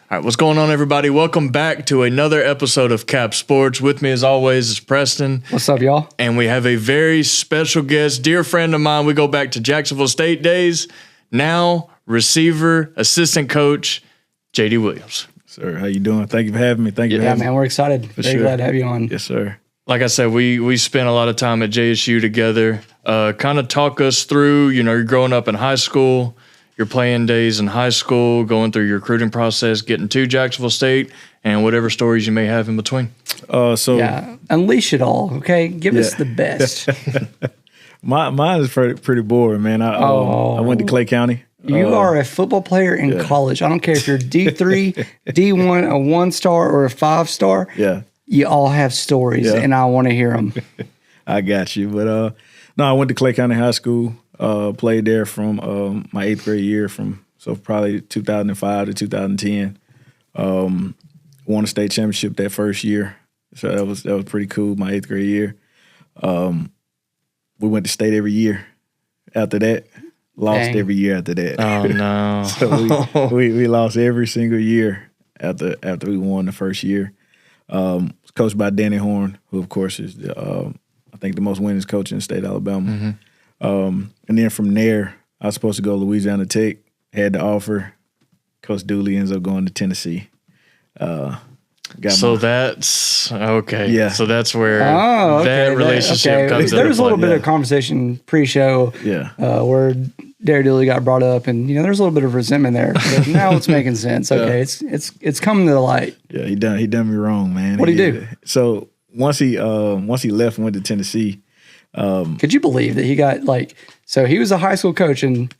All right, what's going on, everybody? Welcome back to another episode of Cap Sports. With me, as always, is Preston. What's up, y'all? And we have a very special guest, dear friend of mine. We go back to Jacksonville State days. Now, receiver, assistant coach, J.D. Williams. Sir, how you doing? Thank you for having me. Thank you for having me. Yeah, man, we're excited. Very glad to have you on. Yes, sir. Like I said, we spent a lot of time at JSU together. Kind of talk us through, you're growing up in high school, your playing days in high school, going through your recruiting process, getting to Jacksonville State, and whatever stories you may have in between. Unleash it all, okay? Give us the best. Mine is pretty boring, man. I went to Clay County. You are a football player in college. I don't care if you're D3, D1, a 1-star, or a 5-star. Yeah. You all have stories, and I want to hear them. I got you. But, I went to Clay County High School. Played there from my 8th grade year, so probably 2005 to 2010. Won a state championship that first year, so that was pretty cool. My 8th grade year. We went to state every year. After that, lost every year after that. Oh no! So we lost every single year after we won the first year. Coached by Danny Horn, who of course is I think the most winningest coach in the state of Alabama. Mm-hmm. And then from there, I was supposed to go to Louisiana Tech. Had the offer. Coach Dooley ends up going to Tennessee. That's okay. Yeah. So that's where that relationship comes into There was a little play. bit of conversation pre-show where Derry Dooley got brought up, and there's a little bit of resentment there. But now it's making sense. Okay, it's coming to the light. Yeah, he done me wrong, man. What did he do? So once he left and went to Tennessee. Could you believe that he got so he was a high school coach and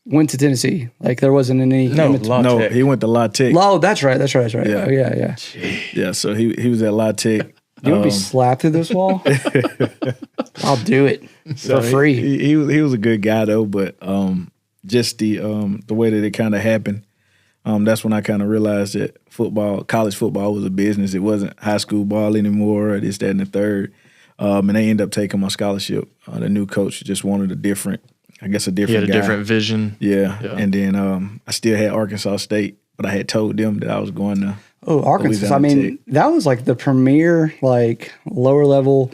went to Tennessee? Like there wasn't any no, he went to La Tech. Oh, that's right. Yeah. Oh, yeah. Yeah, so he was at La Tech. You want to be slapped through this wall? I'll do it for free. He was a good guy though, but just the way that it kind of happened, that's when I kind of realized that college football was a business. It wasn't high school ball anymore, or this, that, and the third. And they ended up taking my scholarship. The new coach just wanted a different He had a guy. different vision. Yeah. And then I still had Arkansas State, but I had told them that I was going to Arkansas. I mean, that was like the premier, lower level,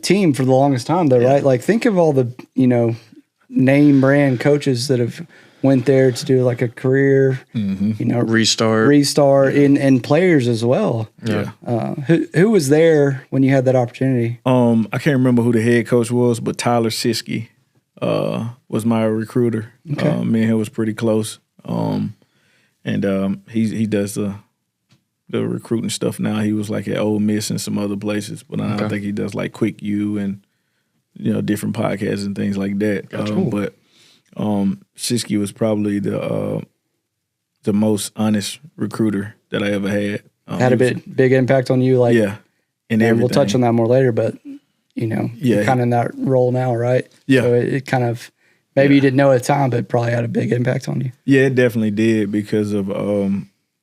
team for the longest time though, right? Like think of all the, name brand coaches that have went there to do like a career, restart and players as well. Yeah. Who was there when you had that opportunity? I can't remember who the head coach was, but Tyler Siskey was my recruiter. Okay. Me and him was pretty close. He does the recruiting stuff now. He was like at Ole Miss and some other places, but I think he does like Quick U and different podcasts and things like that. Gotcha. Siskey was probably the most honest recruiter that I ever had. Had a big impact on you, and everything. We'll touch on that more later, but you're kind of in that role now, right? Yeah. So it kind of maybe you didn't know at the time, but probably had a big impact on you. Yeah, it definitely did because of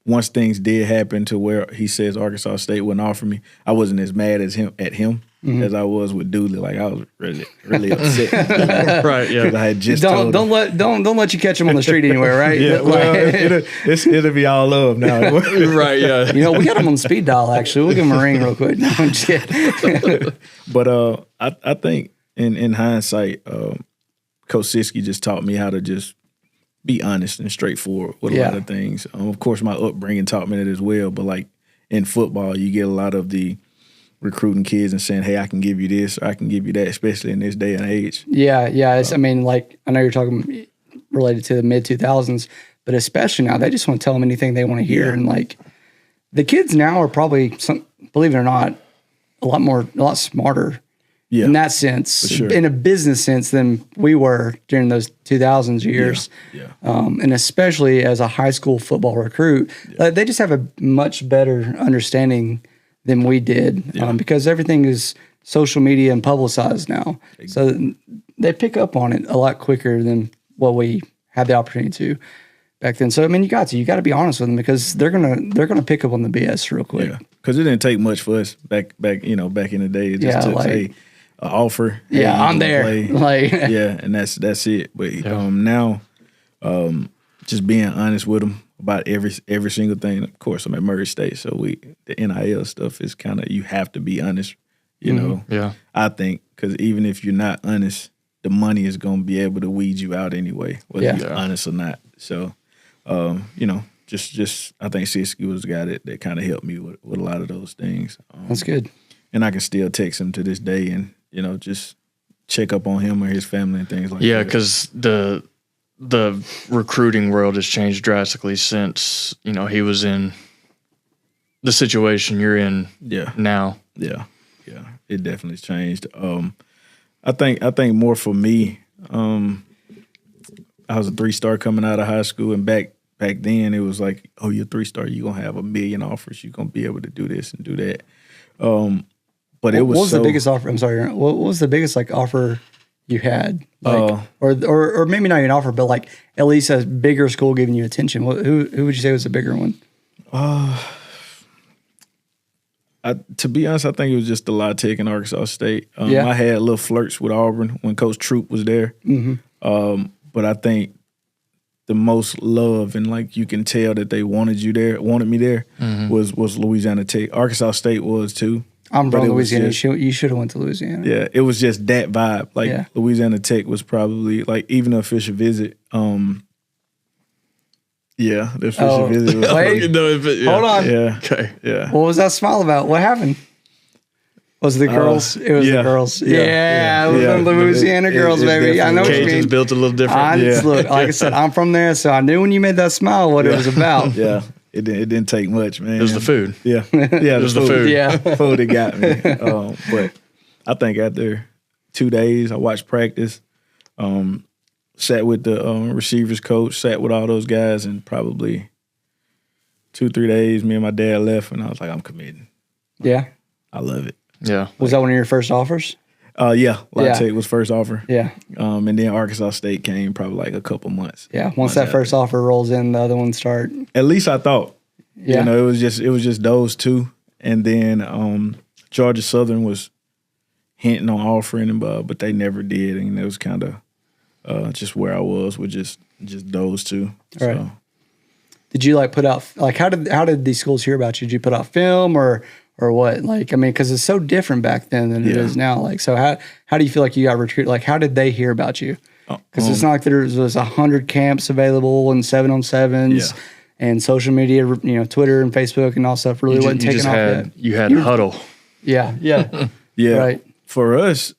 once things did happen to where he says Arkansas State wouldn't offer me, I wasn't as mad as him as I was with Dooley. Like I was really upset. Right. Yeah. I had just don't let you catch him on the street anywhere, right? Yeah. Well, it'll be all love now. Right. Yeah. We got him on speed dial. Actually, we'll give him a ring real quick. No, I'm just kidding. But I think in hindsight, Coach Siskey just taught me how to just be honest and straightforward with a lot of things. Of course, my upbringing taught me that as well. But like in football, you get a lot of the recruiting kids and saying, "Hey, I can give you this, or I can give you that," especially in this day and age. Yeah. I know you're talking related to the mid 2000s, but especially now, they just want to tell them anything they want to hear. And the kids now are probably, believe it or not, a lot smarter. Yeah. In that sense, For sure. in a business sense, than we were during those 2000s years. Yeah. And especially as a high school football recruit, they just have a much better understanding than we did because everything is social media and publicized now. So they pick up on it a lot quicker than what we had the opportunity to back then. So, I mean, you got to be honest with them because they're gonna pick up on the BS real quick. Yeah, because it didn't take much for us back in the day. It just took an offer. Yeah, I'm there. And that's it. But now, just being honest with them, about every single thing. Of course, I'm at Murray State, so the NIL stuff is kind of, you have to be honest. You know, I think, because even if you're not honest, the money is going to be able to weed you out anyway, whether you're honest or not. So, you know, just I think Siski was the guy that kind of helped me with a lot of those things. That's good. And I can still text him to this day and, you know, just check up on him or his family and things like that. Yeah, because the recruiting world has changed drastically since, you know, he was in the situation you're in now. Yeah. It definitely changed. I think more for me, I was a 3-star coming out of high school, and back then it was like, oh, you're a 3-star, you're going to have 1 million offers. You're going to be able to do this and do that. But it was what was the biggest offer? I'm sorry. What was the biggest like offer you had? Like, or maybe not even offer, but like at least a bigger school giving you attention. Who would you say was the bigger one? To be honest, I think it was just the La Tech and Arkansas State. I had little flirts with Auburn when Coach Troop was there. Mm-hmm. But I think the most love and like you can tell that they wanted me there was Louisiana Tech. Arkansas State was too. I'm from Louisiana. You should have went to Louisiana. Yeah, it was just that vibe. Like Louisiana Tech was probably like even the official visit. The official visit was hold on. Yeah. Okay. Yeah. What was that smile about? What happened? Was it the girls? It was the girls. Yeah, it was from Louisiana girls, baby. I know what you mean. Built a little different. Look, like I said, I'm from there, so I knew when you made that smile what it was about. Yeah. It didn't take much, man. It was the food. Yeah. It was the food. Yeah. Food that got me. But I think after 2 days, I watched practice, sat with the receivers coach, sat with all those guys, and probably 2-3 days, me and my dad left, and I was like, I'm committing. Yeah. I love it. Yeah. Was that one of your first offers? La Tech was first offer. Yeah. And then Arkansas State came probably like a couple months. Yeah. Once that first offer rolls in, the other ones start. At least I thought. Yeah. You know, it was just those two. And then Georgia Southern was hinting on offering him, but they never did. And it was kind of just where I was with just those two. Right. So. Did you like put out, like how did these schools hear about you? Did you put out film or what? Like, I mean, because it's so different back then than it is now. Like, so how do you feel like you got recruited? Like, how did they hear about you? Because it's not like there was 100 camps available and 7-on-7s and social media, you know, Twitter and Facebook and all stuff really wasn't taking off yet. You had Huddle. Yeah. Yeah. Right. For us,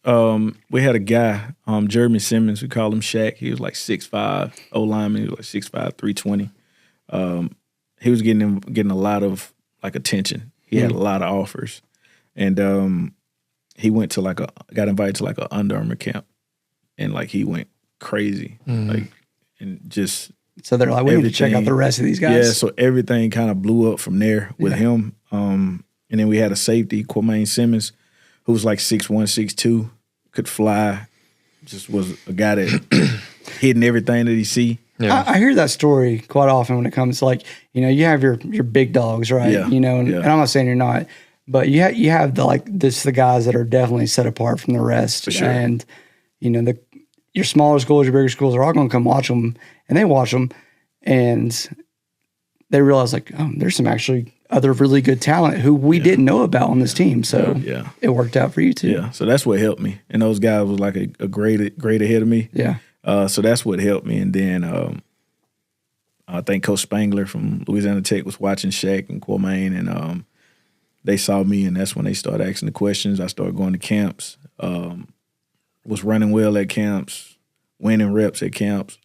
we had a guy, Jeremy Simmons, we called him Shaq. He was like 6'5", O-lineman. He was like 6'5", 320. He was getting a lot of like attention. He had a lot of offers, and he went to got invited to like a Under Armour camp, and like he went crazy, like, and just so they're like, we need to check out the rest of these guys. Yeah, so everything kind of blew up from there with him. And then we had a safety, Quamaine Simmons, who was like 6'1", 6'2", could fly, just was a guy that hitting everything that he see. Yeah. I hear that story quite often when it comes to like, you know, you have your big dogs, right? Yeah. You know, and I'm not saying you're not, but you have the guys that are definitely set apart from the rest. For sure. And, you know, your smaller schools, your bigger schools are all going to come watch them, and they watch them, and they realize like, oh, there's some actually other really good talent who we didn't know about on this team. So it worked out for you too. Yeah. So that's what helped me. And those guys was like a grade ahead of me. Yeah. So that's what helped me. And then I think Coach Spangler from Louisiana Tech was watching Shaq and Quamaine, and they saw me, and that's when they started asking the questions. I started going to camps, was running well at camps, winning reps at camps.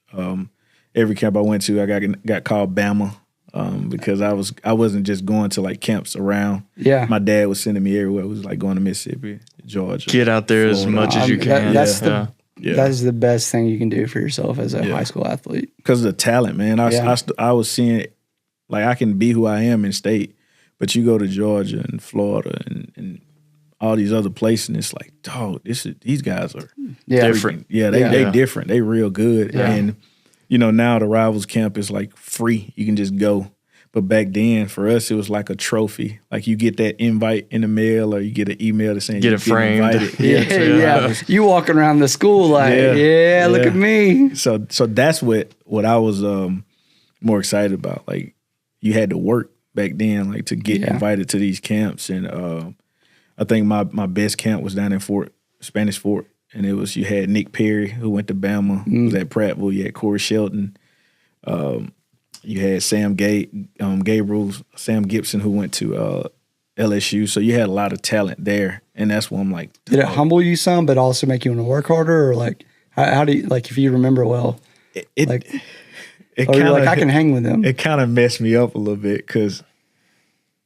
Every camp I went to, I got called Bama because I wasn't just going to like camps around. Yeah, my dad was sending me everywhere. It was like going to Mississippi, Georgia. Get out there Florida. As much as you can. That is the best thing you can do for yourself as a high school athlete. Because of the talent, man. I was seeing, like, I can be who I am in state, but you go to Georgia and Florida and all these other places, and it's like, dog, these guys are different. Yeah, they different. They real good. Yeah. And, you know, now the Rivals camp is, like, free. You can just go. But back then, for us, it was like a trophy. Like you get that invite in the mail, or you get an email that saying get it framed. Invited. Yeah. You walking around the school like, look at me. So that's what I was more excited about. Like, you had to work back then, like, to get invited to these camps. And I think my best camp was down in Spanish Fort. And it was, you had Nick Perry, who went to Bama, who was at Prattville. You had Corey Shelton. You had Sam Sam Gibson, who went to LSU. So you had a lot of talent there. And that's when I'm like, did it humble you some, but also make you want to work harder? Or like, how do you, like, if you remember well, I can hang with them. It kind of messed me up a little bit because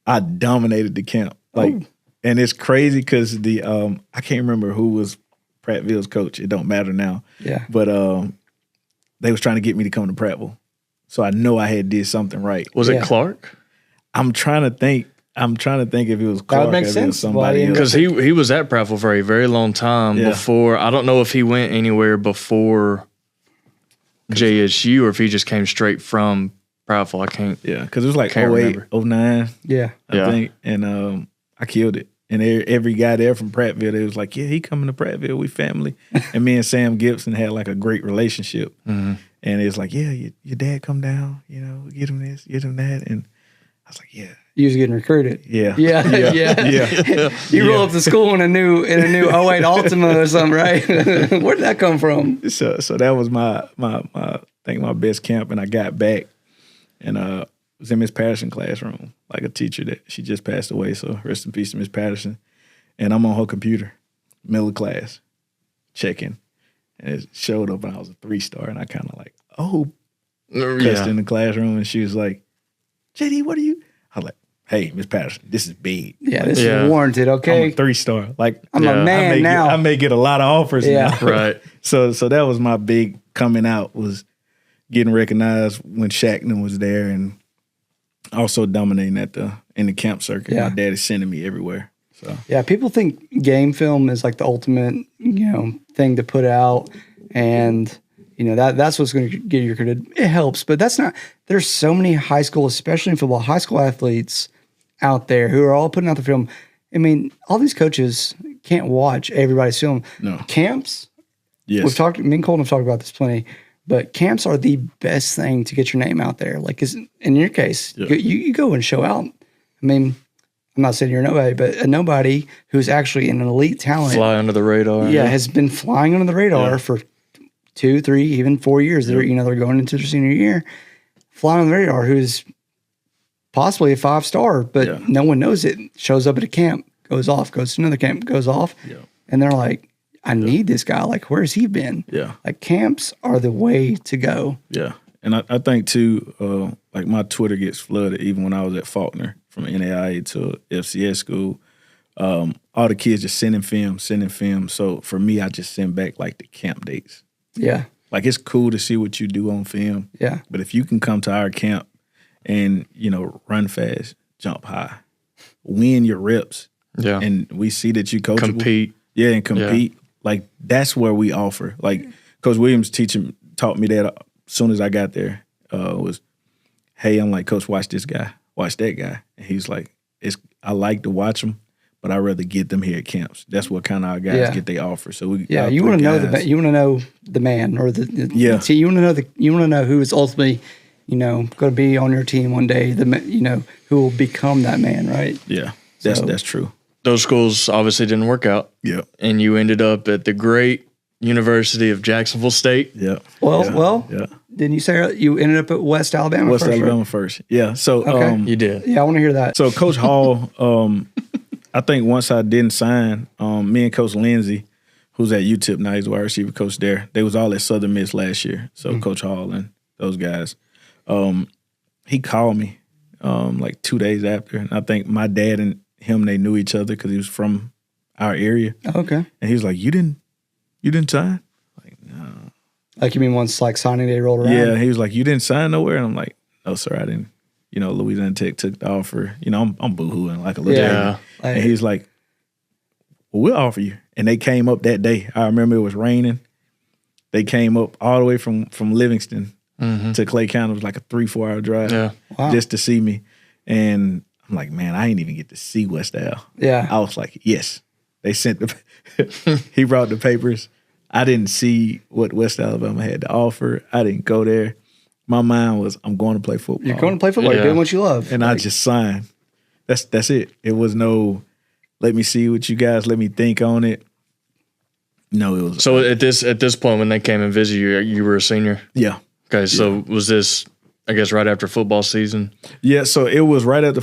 I dominated the camp. Like, and it's crazy because I can't remember who was Prattville's coach. It don't matter now. Yeah. But they was trying to get me to come to Prattville. So I know I had did something right. Was it Clark? I'm trying to think if it was Clark. That would make sense. Somebody else. Because he was at Prattville for a very long time before. I don't know if he went anywhere before JSU or if he just came straight from Prattville. I can't. Yeah, because it was like 08, remember. 09. Yeah. I think. And I killed it. And every guy there from Prattville, they was like, yeah, he coming to Prattville. We family. And me and Sam Gibson had like a great relationship. Mm-hmm. And it's like, yeah, your dad come down, get him this, get him that. And I was like, yeah. You was getting recruited. Yeah. Yeah. You roll up to school in a new 08 Altima or something, right? Where did that come from? So that was my I think my best camp. And I got back and was in Miss Patterson classroom, like a teacher that she just passed away. So rest in peace to Miss Patterson. And I'm on her computer, middle of class, checking. And it showed up and I was a 3-star. And I kind of like, cussed in the classroom. And she was like, JD, what are you? I was like, hey, Miss Patterson, this is big. Yeah, this is warranted, okay? I'm a 3-star. Like, I'm a man now. I may get a lot of offers now. Right. So that was my big coming out, was getting recognized when Shackman was there and also dominating in the camp circuit. Yeah. My dad is sending me everywhere. So yeah, people think game film is like the ultimate, thing to put out, and that's what's going to get you recruited. It helps, but that's not. There's so many high school, especially in football, high school athletes out there who are all putting out the film. I mean, all these coaches can't watch everybody's film. No camps. Yes, me and Kolton have talked about this plenty. But camps are the best thing to get your name out there. Like, 'cause in your case, you go and show out. I mean, I'm not saying you're nobody, but a nobody who's actually an elite talent. Fly under the radar. Yeah, has been flying under the radar for 2, 3, even 4 years. They're going into their senior year. Flying on the radar, who's possibly a 5-star, but no one knows it. Shows up at a camp, goes off, goes to another camp, goes off. Yeah. And they're like, I need this guy. Like, where's he been? Yeah. Like, camps are the way to go. Yeah. And I think, too, like my Twitter gets flooded even when I was at Faulkner, from NAIA to FCS school. All the kids just sending film. So for me, I just send back like the camp dates. Yeah. Like, it's cool to see what you do on film. Yeah. But if you can come to our camp and, run fast, jump high, win your reps. Yeah. And we see that you coachable. Compete. Yeah, and compete. Yeah. Like, that's where we offer. Like, Coach Williams taught me that as soon as I got there, was, hey, I'm like, Coach, watch this guy, watch that guy. And he's like, I like to watch them, but I'd rather get them here at camps. That's what kind of our guys get they offer. So we you want to know the man or the see, you want to know who is ultimately going to be on your team one day. Who will become that man, right? Yeah, that's true. Those schools obviously didn't work out. Yeah. And you ended up at the great University of Jacksonville State. Yeah. Well, didn't you say you ended up at West Alabama first? West Alabama first. Yeah. So you did. Yeah, I want to hear that. So Coach Hall, I think once I didn't sign, me and Coach Lindsey, who's at UTEP now, he's a wide receiver coach there. They was all at Southern Miss last year. So Coach Hall and those guys. He called me like 2 days after. And I think my dad and him, they knew each other because he was from our area. Okay. And he was like, you didn't sign? Like, no. Like, you mean once like signing day rolled around? Yeah. He was like, you didn't sign nowhere? And I'm like, no, sir, I didn't. Louisiana Tech took the offer. I'm boo-hooing like a little baby. And he's like, well, we'll offer you. And they came up that day. I remember it was raining. They came up all the way from Livingston to Clay County. It was like a 3-4 hour drive just to see me. And I'm like, man, I ain't even get to see West Al. Yeah. I was like, yes. They sent he brought the papers. I didn't see what West Alabama had to offer. I didn't go there. my mind was, I'm going to play football. You're going to play football. You're doing what you love. And I just signed. That's it. It was no, let me see what you guys, let me think on it. No, it was. So at this point, when they came and visited you, you were a senior? Yeah. Okay, so was this, I guess, right after football season? Yeah, so it was right after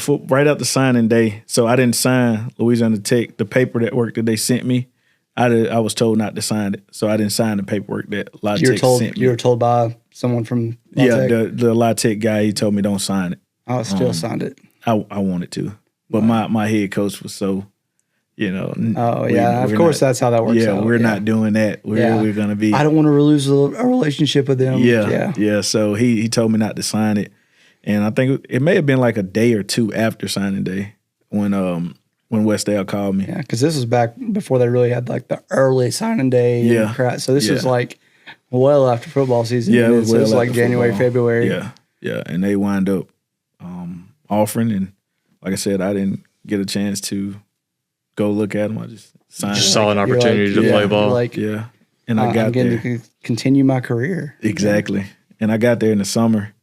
signing day. So I didn't sign Louisiana Tech. The paperwork that they sent me, I was told not to sign it. So I didn't sign the paperwork that La Tech sent me. You were told by someone from La Tech? The La Tech guy, he told me don't sign it. I still signed it. I wanted to. But my head coach was so, of course that's how that works out. We're not doing that. We're going to be. I don't want to lose a relationship with them. Yeah. So he told me not to sign it. And I think it may have been like a day or two after signing day when Westdale called me. Yeah, because this was back before they really had like the early signing day. Yeah. So this was like well after football season. Yeah, it was like January, football. February. Yeah. And they wind up offering. And like I said, I didn't get a chance to go look at them. I just signed. Just saw an opportunity to play ball. And I got I'm getting to continue my career. Exactly. And I got there in the summer,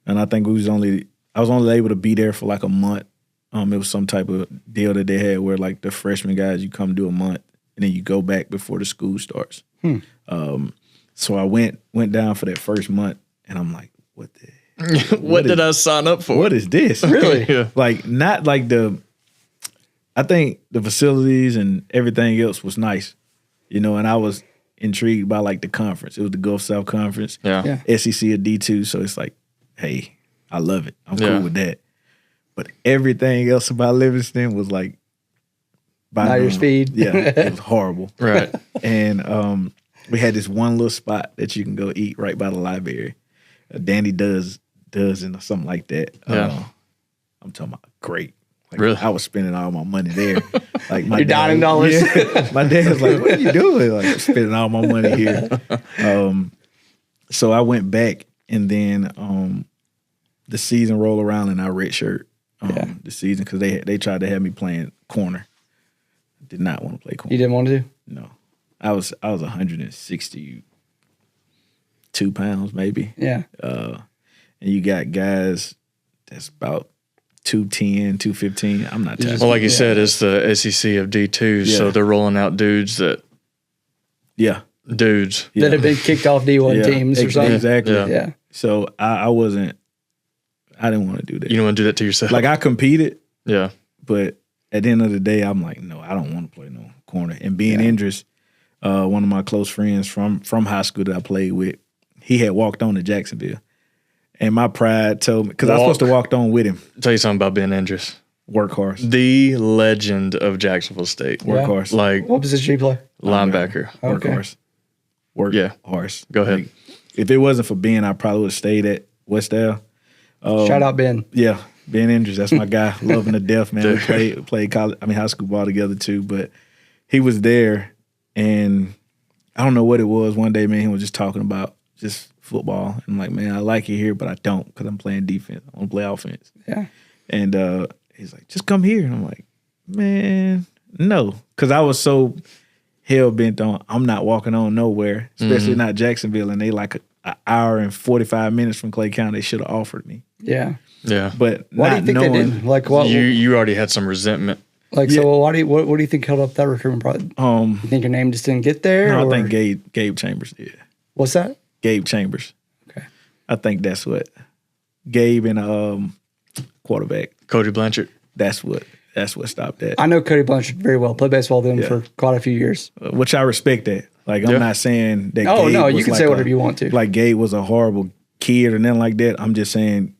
and I think I was only able to be there for like a month. It was some type of deal that they had where like the freshman guys, you come do a month and then you go back before the school starts. So I went down for that first month, and I'm like, what did I sign up for? What is this? Really? Yeah. Like not like I think the facilities and everything else was nice, and I was intrigued by like the conference. It was the Gulf South Conference, Yeah. SEC or D2. So it's like, hey, I love it. I'm cool with that. But everything else about Livingston was like, not your speed. Yeah, it was horrible. Right. And we had this one little spot that you can go eat right by the library. Danny does and something like that. Yeah. I'm talking about great. Like, Really? I was spending all my money there. Like my Your dining dollars. Yeah, my dad was like, "What are you doing?" Like, I'm spending all my money here. So I went back, and then the season rolled around, and I redshirt the season because they tried to have me playing corner. I did not want to play corner. You didn't want to? No, I was 162 pounds maybe. Yeah. And you got guys that's about 210, 215. I'm not touching. Well, like you said, it's the SEC of D2, so they're rolling out dudes that Yeah. that have been kicked off D1 teams or something. Exactly. Yeah. So I didn't want to do that. You don't want to do that to yourself. Like I competed, yeah. but at the end of the day, I'm like, no, I don't want to play no corner. And being Indris, one of my close friends from high school that I played with, he had walked on to Jacksonville. And my pride told me, because I was supposed to walk on with him. Tell you something about Ben Andrews. Workhorse. The legend of Jacksonville State. Workhorse. Like What position do you play? linebacker. Okay. Workhorse. Workhorse. Go ahead. Like, if it wasn't for Ben, I probably would have stayed at Westdale. Shout out Ben. Yeah, Ben Andrews. That's my guy. Love him to death, man. We played high school ball together too. But he was there, and I don't know what it was. One day, man, he was just talking about just football. I'm like, man, I like it here, but I don't because I'm playing defense. I want to play offense. Yeah. And he's like, just come here. And I'm like, man, no. Because I was so hell-bent on I'm not walking on nowhere, especially not Jacksonville. And they like an hour and 45 minutes from Clay County. They should have offered me. Yeah. Yeah. But Why do you think they didn't? Like what? You already had some resentment. Like so? Why do you? What do you think held up that recruitment process? You think your name just didn't get there? No, or? I think Gabe Chambers did. What's that? Gabe Chambers. Okay. I think that's what Gabe and quarterback. Cody Blanchard. That's what stopped that. I know Cody Blanchard very well. Played baseball with him for quite a few years. Which I respect that. Like I'm not saying that. Oh Gabe no, was you can like say whatever you want to. Like Gabe was a horrible kid or nothing like that. I'm just saying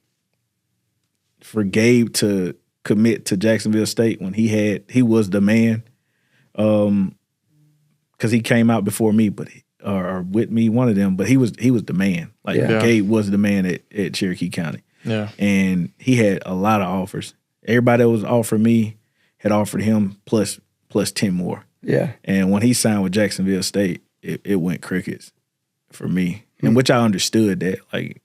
for Gabe to commit to Jacksonville State when he was the man, because he came out before me, but or with me, one of them, but he was the man. Like Gabe was the man at Cherokee County. Yeah. And he had a lot of offers. Everybody that was offering me had offered him plus 10 more. Yeah. And when he signed with Jacksonville State, it went crickets for me. And which I understood that. Like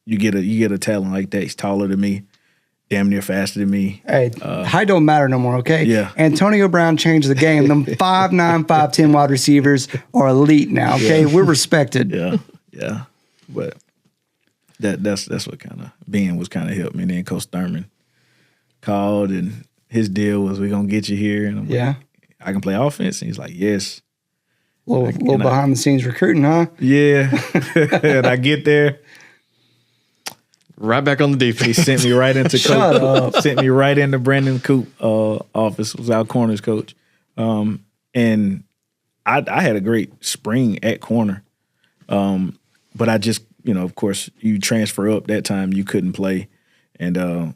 you get a talent like that, he's taller than me, damn near faster than me. Hey, height don't matter no more, okay? Yeah. Antonio Brown changed the game. Them 5'9", 5'10" wide receivers are elite now, okay? We're respected. Yeah. But That's what kind of Ben was kind of helped me. And then Coach Thurman called, and his deal was, "We're gonna get you here." And I'm like, "I can play offense." And he's like, "Yes." Little behind the scenes recruiting, huh? Yeah. And I get there. Right back on the defense. He sent me right into Shut up. Sent me right into Brandon Coop office, was our corners coach. And I had a great spring at corner. But I just, of course, you transfer up that time, you couldn't play. And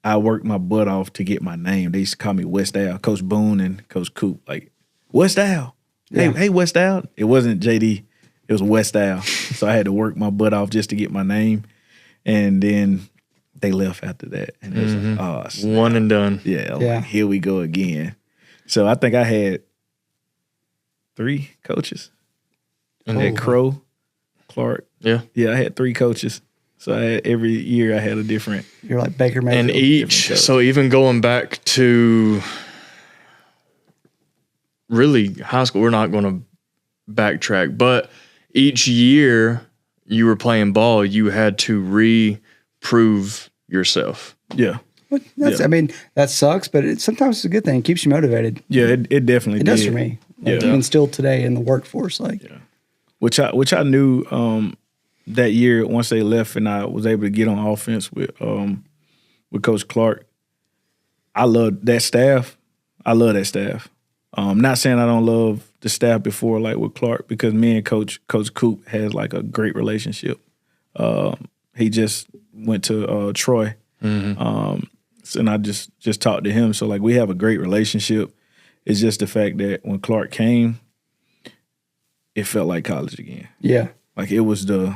I worked my butt off to get my name. They used to call me West Al, Coach Boone and Coach Coop. Like, West Al. Hey, West Al. It wasn't JD. It was West Al. So I had to work my butt off just to get my name. And then they left after that. And it was like, oh, snap. One and done. Yeah, like, here we go again. So I think I had 3 coaches. I had Crow, Clark. Yeah. Yeah, I had 3 coaches. So every year I had a different. You're like Baker Mayfield. And each, so even going back to really high school, we're not going to backtrack, but each year you were playing ball, you had to reprove yourself. Yeah. I mean, that sucks, but sometimes it's a good thing. It keeps you motivated. Yeah, it definitely It does for me. Like, even still today in the workforce. Which I knew that year once they left and I was able to get on offense with Coach Clark. I love that staff. Not saying I don't love the staff before, like with Clark, because me and Coach Coop has like a great relationship. He just went to Troy, and I just talked to him. So like we have a great relationship. It's just the fact that when Clark came, it felt like college again. Yeah, like it was the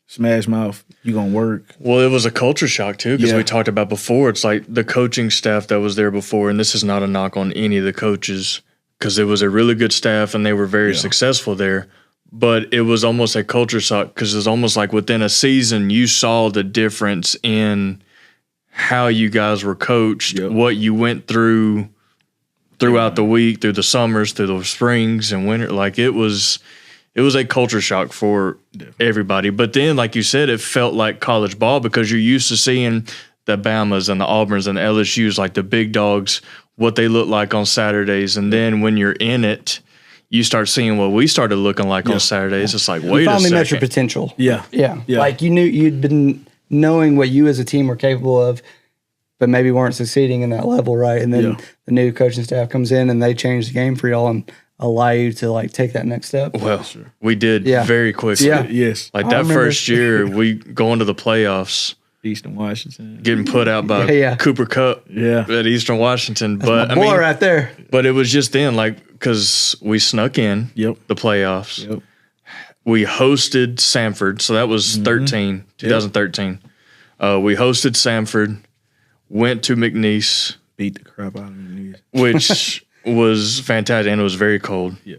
smash mouth. You gonna work? Well, it was a culture shock too, because we talked about before. It's like the coaching staff that was there before, and this is not a knock on any of the coaches, because it was a really good staff and they were very successful there. But it was almost a culture shock, because it was almost like within a season you saw the difference in how you guys were coached, what you went through throughout the week, through the summers, through the springs and winter. Like it was a culture shock for everybody. But then, like you said, it felt like college ball, because you're used to seeing the Bamas and the Auburns and the LSUs, like the big dogs, what they look like on Saturdays. And then when you're in it, you start seeing what we started looking like on Saturdays. It's like, wait a second. You finally met your potential. Yeah. Like you'd been knowing what you as a team were capable of, but maybe weren't succeeding in that level, right? And then the new coaching staff comes in and they change the game for y'all and allow you to like take that next step. Well, we did very quickly. Yeah. Yes. Like that first year, we go into the playoffs. Eastern Washington. Getting put out by Cooper Cup at Eastern Washington. That's my boy right there. But it was just then, like, because we snuck in the playoffs. Yep. We hosted Samford. So that was 2013. We hosted Samford, went to McNeese. Beat the crap out of McNeese. Which was fantastic, and it was very cold. Yeah.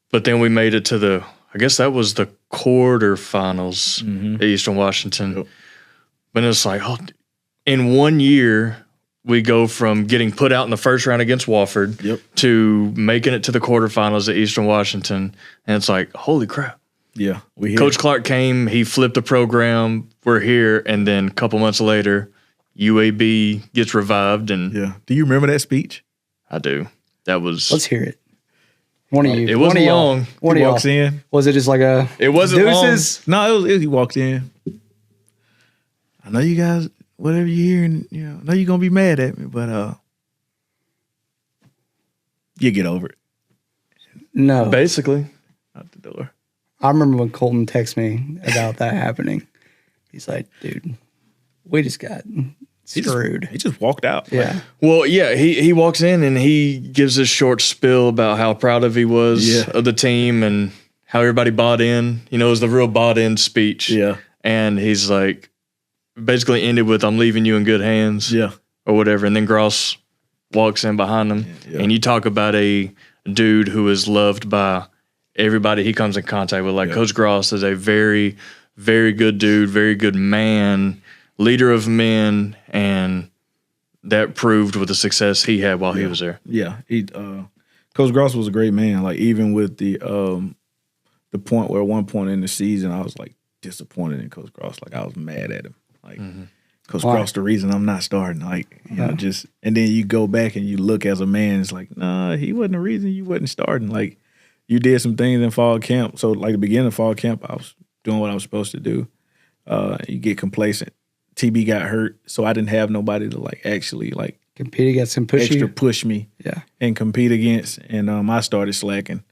But then we made it to I guess that was the quarterfinals at Eastern Washington. Yep. But it's like, in 1 year, we go from getting put out in the first round against Wofford to making it to the quarterfinals at Eastern Washington. And it's like, holy crap. Yeah. Coach Clark came, he flipped the program, we're here, and then a couple months later, UAB gets revived. And do you remember that speech? I do. That was... Let's hear it. One of you. It wasn't long. One he of walks y'all. in. Was it just like a... It wasn't deuces? long. No, he walked in. I know you guys, whatever you hear, and I know you're gonna be mad at me, but you get over it. No. Basically. Out the door. I remember when Kolton texted me about that happening. He's like, dude, we just got screwed. He just walked out. Yeah. Well, yeah, he walks in and he gives this short spill about how proud he was of the team and how everybody bought in. It was the real bought in speech. Yeah. And he's like, basically ended with, I'm leaving you in good hands. Yeah. Or whatever. And then Gross walks in behind him. Yeah. And you talk about a dude who is loved by everybody he comes in contact with. Like Coach Gross is a very, very good dude, very good man, leader of men, and that proved with the success he had while he was there. Yeah. Coach Gross was a great man. Like even with the point where at one point in the season I was like, disappointed in Coach Cross. Like I was mad at him. Like Coach Cross, the reason I'm not starting. Like you know, just and then you go back and you look as a man. It's like, nah, he wasn't the reason you wasn't starting. Like you did some things in fall camp. So like the beginning of fall camp, I was doing what I was supposed to do. You get complacent. TB got hurt, so I didn't have nobody to like actually like compete against and push me, yeah, and compete against. And I started slacking.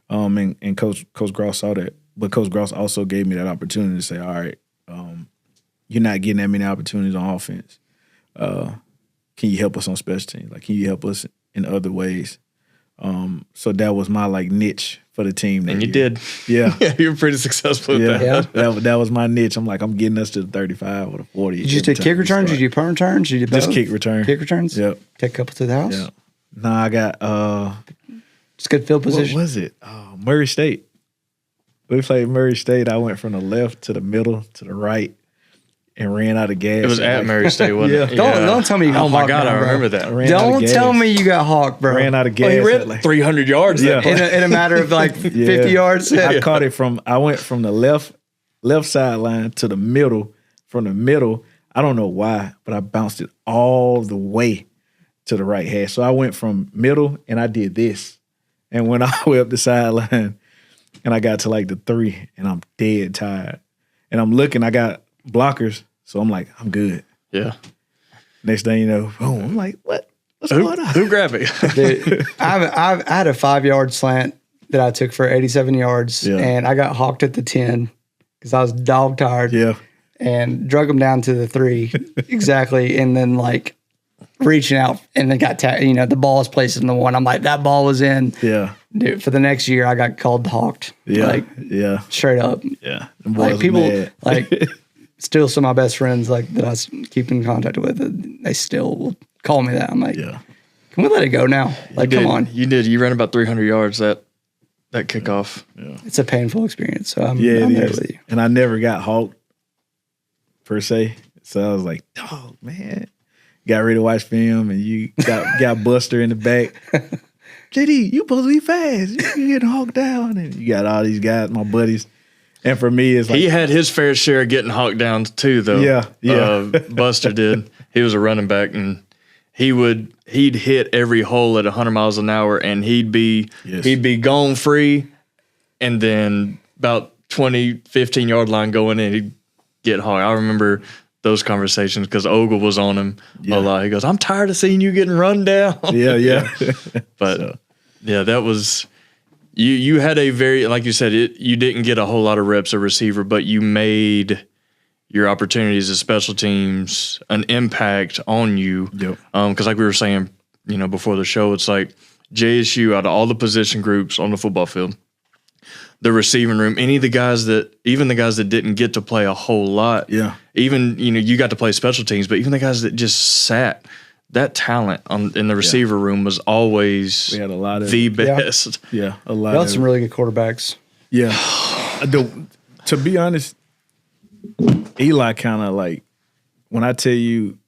And Coach Gross saw that, but Coach Gross also gave me that opportunity to say, all right, you're not getting that many opportunities on offense. Can you help us on special teams? Like, can you help us in other ways? So that was my like niche for the team. And you did. Yeah. Yeah, you were pretty successful with that. Yeah. That was my niche. I'm like, I'm getting us to the 35 or the 40. Did you do kick returns? Did you do punt returns? Did you do both? Just kick return. Kick returns? Yep. Take a couple to the house? Yeah. No, I got just good field position. What was it? Murray State. We played Murray State. I went from the left to the middle to the right and ran out of gas. It was at Murray State, wasn't it? Don't tell me you got hawked. Oh my God, I remember that. Don't tell me you got hawked, bro. Ran out of gas. He ran 300 yards in a matter of like 50 yards. I caught it I went from the left sideline to the middle. From the middle, I don't know why, but I bounced it all the way to the right hash. So I went from middle and I did this and went all the way up the sideline and I got to like the 3 and I'm dead tired. And I'm looking, I got blockers, so I'm like, I'm good. Yeah. Next thing you know, boom, I'm like, what? What's going on? Who grabbed it? Dude, I had a 5-yard slant that I took for 87 yards and I got hawked at the 10 because I was dog tired. Yeah. And drug him down to the 3 exactly. And then like reaching out and then got the ball is placed in the 1. I'm like, that ball was in. Yeah. Dude, for the next year I got called hawked. Yeah. Like straight up. Yeah. Like people like still some of my best friends like that I keep in contact with, they still will call me that. I'm like, can we let it go now? Like, come on. You did. You ran about 300 yards that kickoff. Yeah. It's a painful experience. So I'm there with you. And I never got hawked per se. So I was like, dog, man. Got ready to watch film and you got Buster in the back. JD, you supposed to be fast. You getting hawked down. And you got all these guys, my buddies. And for me, it's like he had his fair share of getting hawked down too, though. Yeah. Buster did. He was a running back, and he'd hit every hole at 100 miles an hour, and he'd be gone free, and then about 20, 15-yard line going in, he'd get hawked. I remember those conversations because Ogle was on him a lot. He goes, "I'm tired of seeing you getting run down." Yeah. But that was. You had a very, like you said, you didn't get a whole lot of reps at receiver, but you made your opportunities as special teams an impact on you. Yep. Because like we were saying, before the show, it's like JSU, out of all the position groups on the football field, the receiving room, even the guys that didn't get to play a whole lot, even, you got to play special teams, but even the guys that just sat, that talent in the receiver room was always we had a lot of the best. Yeah, a lot. We had some really good quarterbacks. Yeah. To be honest, Eli kind of like, when I tell you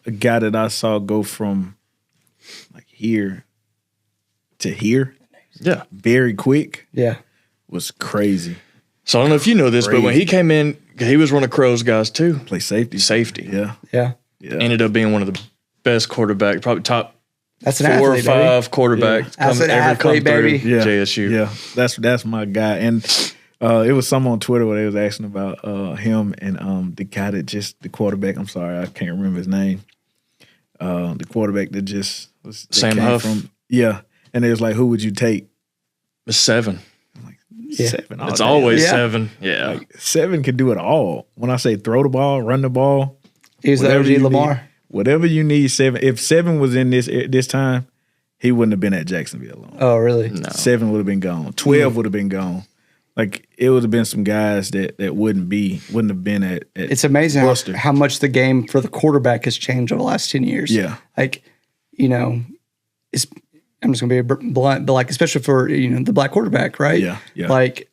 a guy that I saw go from like here to here, very quick, was crazy. So I don't know if you know this, but when he came in, he was one of Crow's guys too. Play safety. Yeah. Ended up being one of the best quarterback, probably top that's an 4 athlete, or 5 baby. quarterbacks ever come baby. through JSU. Yeah, that's my guy. And it was some on Twitter where they was asking about him and the guy the quarterback. I'm sorry, I can't remember his name. The quarterback that just was Sam Huff. And they was like, who would you take? 7. I'm like 7. It's always 7. Yeah, like, 7 can do it all. When I say throw the ball, run the ball, he's the OG Lamar. Whatever you need, 7. If 7 was in this time, he wouldn't have been at Jacksonville long. Oh, really? No. 7 would have been gone. 12 would have been gone. Like, it would have been some guys that wouldn't have been at It's amazing how much the game for the quarterback has changed over the last 10 years. Yeah. Like, I'm just going to be blunt, but like, especially for, the black quarterback, right? Yeah. Like,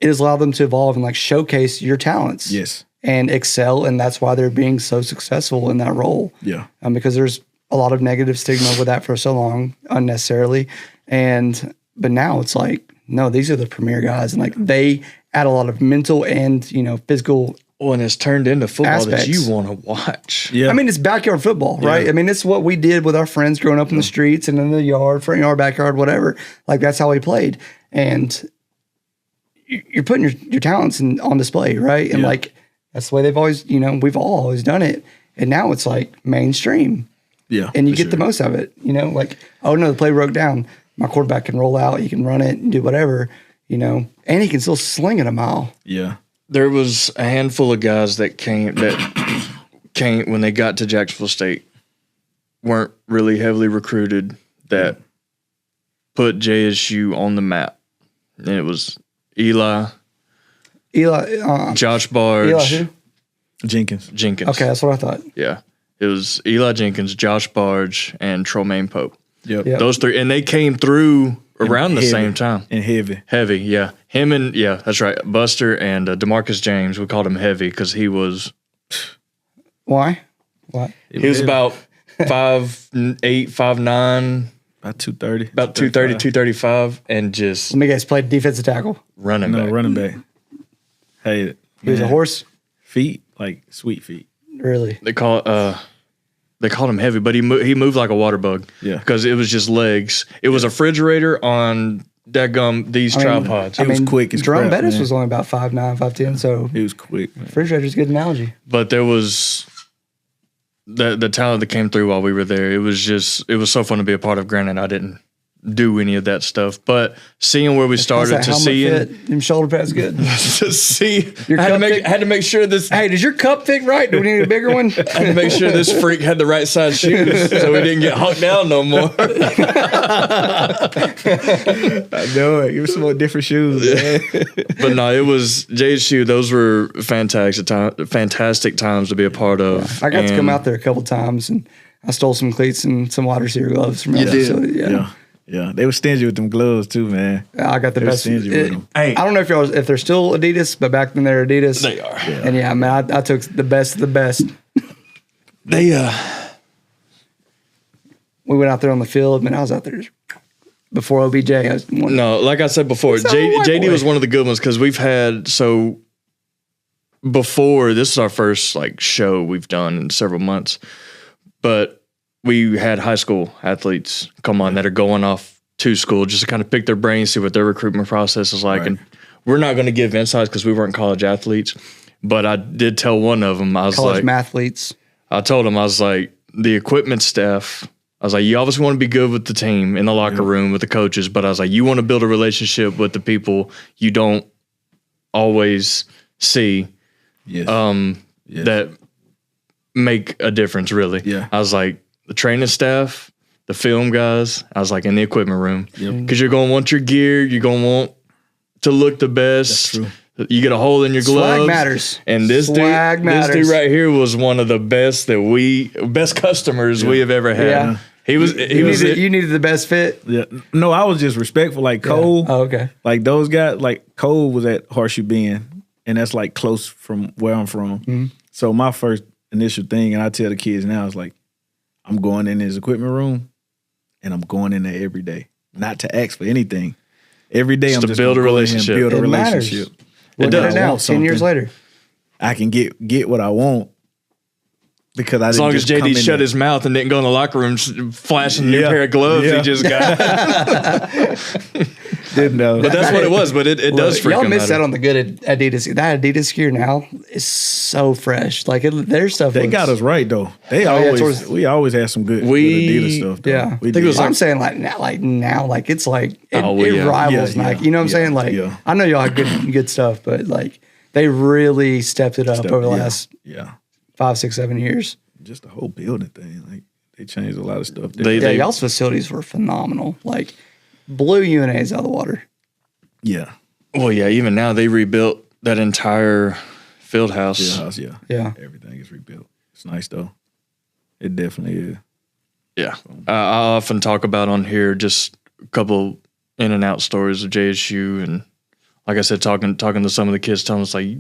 it has allowed them to evolve and like showcase your talents. Yes. And excel, and that's why they're being so successful in that role. Yeah. Because there's a lot of negative stigma with that for so long, unnecessarily. But now it's like, no, these are the premier guys, and like they add a lot of mental and, physical. Well, and it's turned into football that Aspects. you want to watch. Yeah. I mean, it's backyard football, right? Yeah. I mean, it's what we did with our friends growing up in the streets and in the yard, front yard, backyard, whatever. Like, that's how we played. And you're putting your talents on display, right? And, like, that's the way they've always, we've all always done it. And now it's, like, mainstream. Yeah. And you get the most of it, like, oh, no, the play broke down. My quarterback can roll out. He can run it and do whatever, and he can still sling it a mile. Yeah. There was a handful of guys that came when they got to Jacksonville State, weren't really heavily recruited, that put JSU on the map. And it was Eli, Josh Barge, Eli who? Jenkins. Jenkins. Okay, that's what I thought. Yeah. It was Eli Jenkins, Josh Barge, and Tromaine Pope. Yep. Those three. And they came through around the Heavy. same time. And heavy. Heavy, yeah. Him and, that's right, Buster and DeMarcus James, we called him Heavy because he was... Why? What? He was about 5'8", 5'9", About 230. about 230, 235, and just Let me guess, played defensive tackle. running No, back. running back. Hey, He was a horse? Feet, like sweet feet. Really? They called him Heavy, but he moved like a water bug. Yeah. Because it was just legs. It was a refrigerator on these tripods. was quick as Jerome crap, Bettis man. was only about 5'9", 5'10", so He was quick, man. refrigerator's a good analogy. But there was the talent that came through while we were there. It was so fun to be a part of. Granted, I didn't do any of that stuff, but seeing where we started How's that to helmet see fit? Them shoulder pads good. to see, Your I cup fit? had to make sure this. Hey, does your cup fit right? Do we need a bigger one? I had to make sure this freak had the right size shoes so we didn't get hawked down no more. I know it. Give me some more different shoes, man. But no, it was JSU. Those were fantastic times to be a part of. I got to come And out there a couple times, and I stole some cleats and some wide receiver gloves from that did? facility. Yeah. Yeah. They were stingy with them gloves too, man. I got the They were best. stingy with them. Hey. I don't know if they're still Adidas, but back then they were Adidas. They are. And yeah, man, I took the best of the best. They We went out there on the field, man. I was out there before OBJ. No, like I said before, Sound like a white JD boy. was one of the good ones because we've had before this is our first show we've done in several months, but we had high school athletes come on that are going off to school just to kind of pick their brains, see what their recruitment process is like, Right. and we're not going to give insights because we weren't college athletes, but I did tell one of them, I was college like, mathletes. I told him, I was like, the equipment staff, I was like, you obviously want to be good with the team in the locker room with the coaches, but I was like, you want to build a relationship with the people you don't always see Yes. that make a difference, really. Yeah. I was like, the training staff, the film guys, I was like, in the equipment room. Yep. Because you're going to want your gear, you're going to want to look the best. That's true. You get a hole in your gloves. Swag matters. And this Swag dude matters. right here was one of the best customers we have ever had. Yeah. He was You needed the best fit. Yeah. No, I was just respectful. Like Cole, Oh, okay. like those guys, like Cole was at Horseshoe Bend, and that's like close from where I'm from. Mm-hmm. So my first initial thing, and I tell the kids now, is like, I'm going in his equipment room, and I'm going in there every day, not to ask for anything. Every day, Just I'm to just build gonna a go in here and relationship. Build a It matters. relationship. Look at I it now, want 10 years something, later. I can get what I want because I as didn't long as just come JD in shut there. his mouth and didn't go in the locker room flashing a new Yeah. pair of gloves Yeah. he just got. Didn't know. But that's what it was. But it does freaking Y'all missed matter. out on the good Adidas. That Adidas gear now is so fresh. Like their stuff. They looks- got us right though. They yeah, always towards- we always had some good We- Adidas stuff. Though. Yeah. we I think it was did. I'm saying like now, it's like it, Oh, well, it yeah. rivals Yeah, Nike. yeah, You know what I'm yeah, saying? Like yeah. I know y'all have good stuff, but like they really stepped it up over the last yeah, 5, 6, 7 years. just the whole building thing. Like they changed a lot of stuff. They- Yeah, y'all's facilities were phenomenal. Like blew UNA's out of the water. yeah, Well, yeah, even now they rebuilt that entire field house. field house. Yeah, Yeah. everything is rebuilt. It's nice though. It definitely is. Yeah. I often talk about on here just a couple in and out stories of JSU. And like I said, talking to some of the kids, telling us like,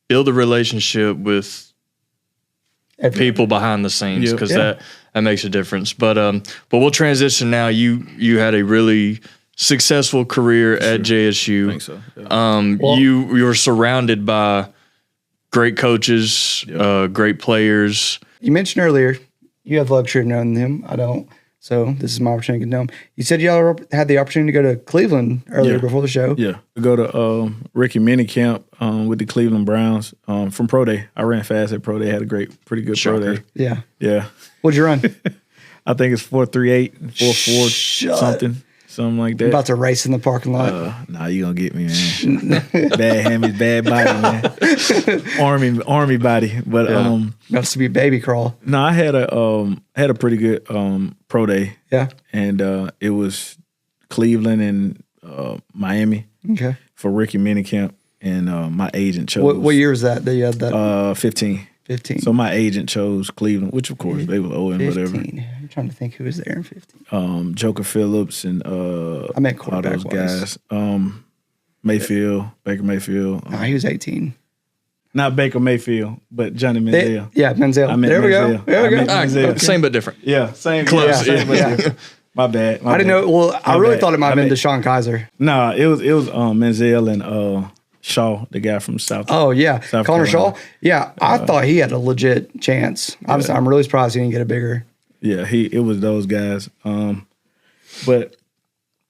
build a relationship with people behind the scenes Yep. because Yeah. that makes a difference. But we'll transition now. You had a really successful career at JSU. I think so. Yeah. You were surrounded by great coaches, great players. You mentioned earlier you have the luxury of knowing him. I don't. So this is my opportunity to know him. You said y'all had the opportunity to go to Cleveland earlier before the show. Yeah. We go to Ricky Minicamp with the Cleveland Browns from Pro Day. I ran fast at Pro Day. Had a pretty good Pro Day. Yeah. Yeah. What'd you run? I think it's 4.38, 4.4 something like that. I'm about to race in the parking lot. Nah, you gonna get me, man. Bad hammies, bad body, man. Army body. But That's to be baby crawl. no, I had a pretty good Pro Day. Yeah. And it was Cleveland and Miami Okay. for Ricky Minicamp, and my agent chose. What year was that you had that? 15. 15. So my agent chose Cleveland, which of course they were owing whatever. 15. I'm trying to think who was there in 15. Joker Phillips and I meant all those guys. Mayfield, Baker Mayfield. No, he was 18. Not Baker Mayfield, but Johnny Manziel. Menzel. I meant There we Manziel. go. There we go. Manziel. Same but different. Yeah, same. Close. Yeah, same, but Yeah. different. My bad. I didn't know. Well, I really thought it might have been Deshaun Kaiser. No, it was Manziel and Shaw, the guy from South. Oh, yeah. South Connor Carolina. Shaw. Yeah, I thought he had a legit chance. I'm really surprised he didn't get a bigger. Yeah, it was those guys. But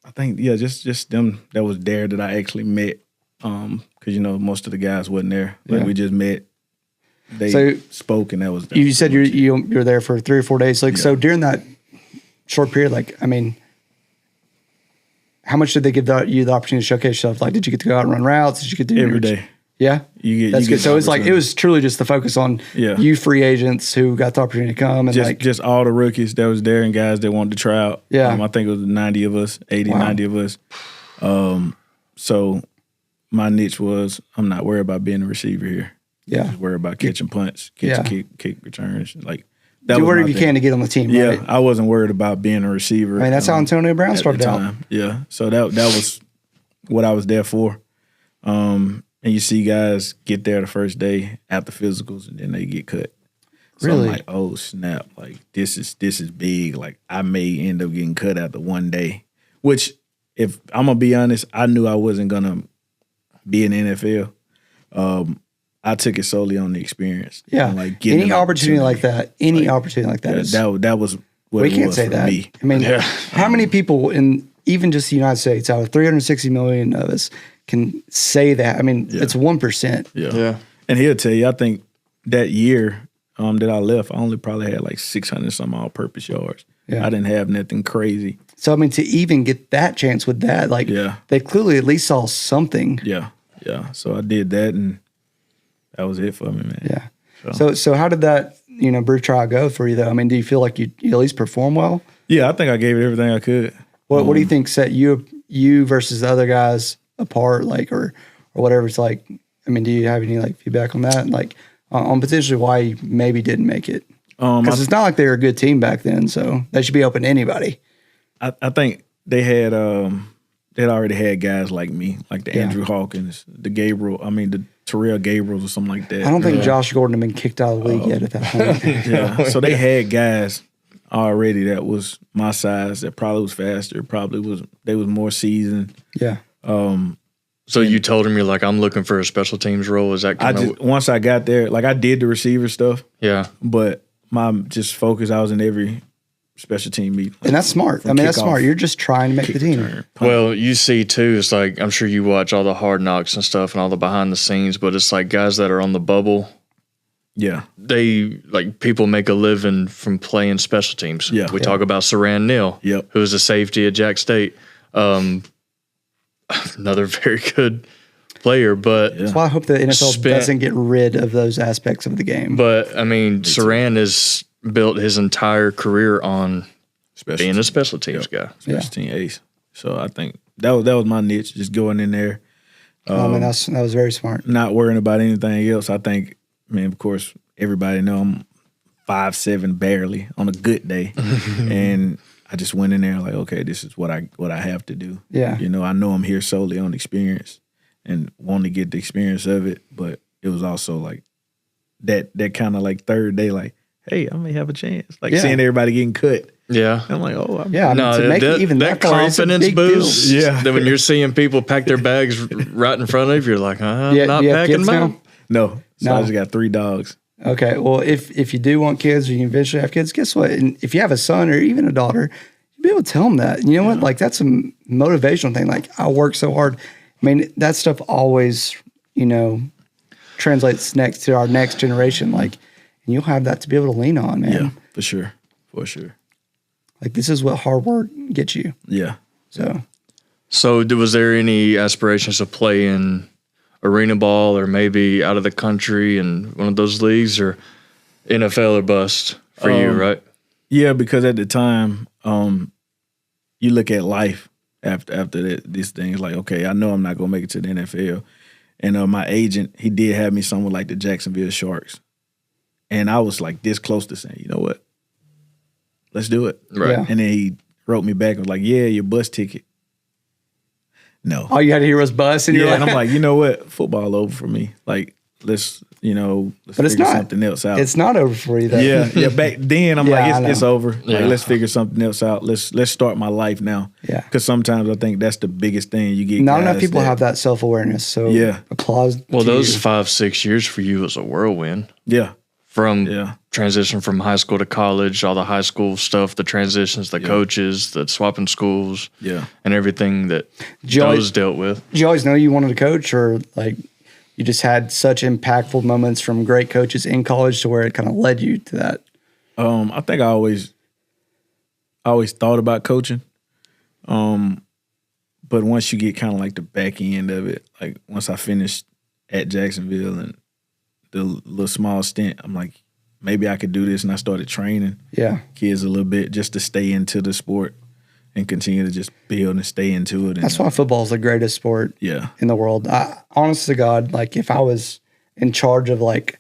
I think just them that was there that I actually met. Because most of the guys wasn't there. Like we just met. They spoke and that was. You said you're there for 3 or 4 days. So during that short period, how much did they give you the opportunity to showcase yourself? Like, did you get to go out and run routes? Did you get to do every day? Yeah, that's good. So it was truly just the focus on you free agents who got the opportunity to come and just all the rookies that was there and guys that wanted to try out. Yeah, I think it was 90 of us, 90 of us. So my niche was I'm not worried about being a receiver here. Yeah, just worried about catching punts, kick returns, like. That do whatever you can to get on the team. Yeah, right? I wasn't worried about being a receiver. I mean, that's how Antonio Brown started out. Yeah, so that was what I was there for. And you see guys get there the first day after physicals, and then they get cut. So Really? I'm like, oh snap! Like this is big. Like I may end up getting cut after one day. Which, if I'm gonna be honest, I knew I wasn't gonna be in the NFL. I took it solely on the experience. Yeah, like any opportunity like that. That was what we it can't was say for that. me. I mean, how many people in even just the United States, out of 360 million of us, can say that? I mean, it's 1%. Yeah. And he'll tell you, I think that year that I left, I only probably had like 600 some all-purpose yards. Yeah. I didn't have nothing crazy. So I mean, to even get that chance with that, they clearly at least saw something. Yeah. So I did that, and that was it for me, man. Yeah. So how did that brief trial go for you though? I mean, do you feel like you at least perform well? Yeah, I think I gave it everything I could. What do you think set you versus the other guys apart, or whatever it's like? I mean, do you have any feedback on that, on potentially why you maybe didn't make it? Because it's not like they were a good team back then, so they should be open to anybody. I think they had they'd already had guys like me, like the Andrew Hawkins, the Terrell Gabriels or something like that. I don't think Josh Gordon had been kicked out of the league yet at that point. Yeah, so they had guys already that was my size, that probably was faster, they was more seasoned. Yeah. So you told him, you're like, I'm looking for a special teams role. Is that kind of once I got there, I did the receiver stuff. Yeah. But my just focus, I was in every special team meet. And that's smart. I mean, that's smart. You're just trying to make the team. Return, well, you see too, it's like, I'm sure you watch all the Hard Knocks and stuff and all the behind the snes, but it's like guys that are on the bubble. Yeah. They, people make a living from playing special teams. Yeah. We talk about Saran Neal, who was a safety at Jack State. Another very good player, but that's why I hope the NFL doesn't get rid of those aspects of the game. But I mean, Saran has built his entire career on being a special teams guy, special team ace. So I think that was my niche, just going in there. I mean, that was very smart. Not worrying about anything else. I think, of course, everybody know I'm 5'7" barely on a good day, and I just went in there like, okay, this is what I have to do. Yeah. I know I'm here solely on experience and want to get the experience of it, but it was also like that kind of third day, hey, I may have a chance. Seeing everybody getting cut. Yeah. And I'm like, oh, Yeah, I mean, to make it even that far, it's a confidence big boost. deal. Yeah. Then when you're seeing people pack their bags right in front of you, you're like, I'm Yeah, not do you have packing kids mine. now? No. So No. I just got 3 dogs. Okay, well, if you do want kids or you eventually have kids, guess what? And if you have a son or even a daughter, you'll be able to tell them that. You know what? Like, that's a motivational thing. Like, I work so hard. I mean, that stuff always, translates next to our next generation. Like, and you'll have that to be able to lean on, man. Yeah, for sure. For sure. Like, this is what hard work gets you. Yeah. So was there any aspirations to play in arena ball or maybe out of the country in one of those leagues, or NFL or bust for you, right? Yeah, because at the time, you look at life after these things. Like, okay, I know I'm not gonna make it to the NFL, and my agent, he did have me somewhere like the Jacksonville Sharks, and I was like this close to saying, you know what, let's do it. Right. Yeah. And then he wrote me back and was like, yeah, your bus ticket. No. All you had to hear was bus, and Yeah, you're and like, I'm like, you know what, football over for me. Like, let's But it's figure not. something else out. it's not over for you, though. Yeah. Back then, I'm Yeah, I like, know. it's over. Yeah. Like, let's figure something else out. Let's start my life now. Yeah. Because sometimes I think that's the biggest thing you get. Not enough guys people have that self-awareness. So, Yeah. applause. Well, to those you. 5-6 years for you was a whirlwind. Yeah. From Yeah. transition from high school to college, all the high school stuff, the transitions, the coaches, the swapping schools, Yeah. and everything that you always- those dealt with. Did you always know you wanted to coach, or like you just had such impactful moments from great coaches in college to where it kind of led you to that? I think I always thought about coaching. But once you get kind of like the back end of it, like once I finished at Jacksonville and the little small stint, I'm like, maybe I could do this. And I started training Yeah. kids a little bit just to stay into the sport and continue to just build and stay into it. And, That's why football is the greatest sport yeah. in the world. Honest to God, like if I was in charge of like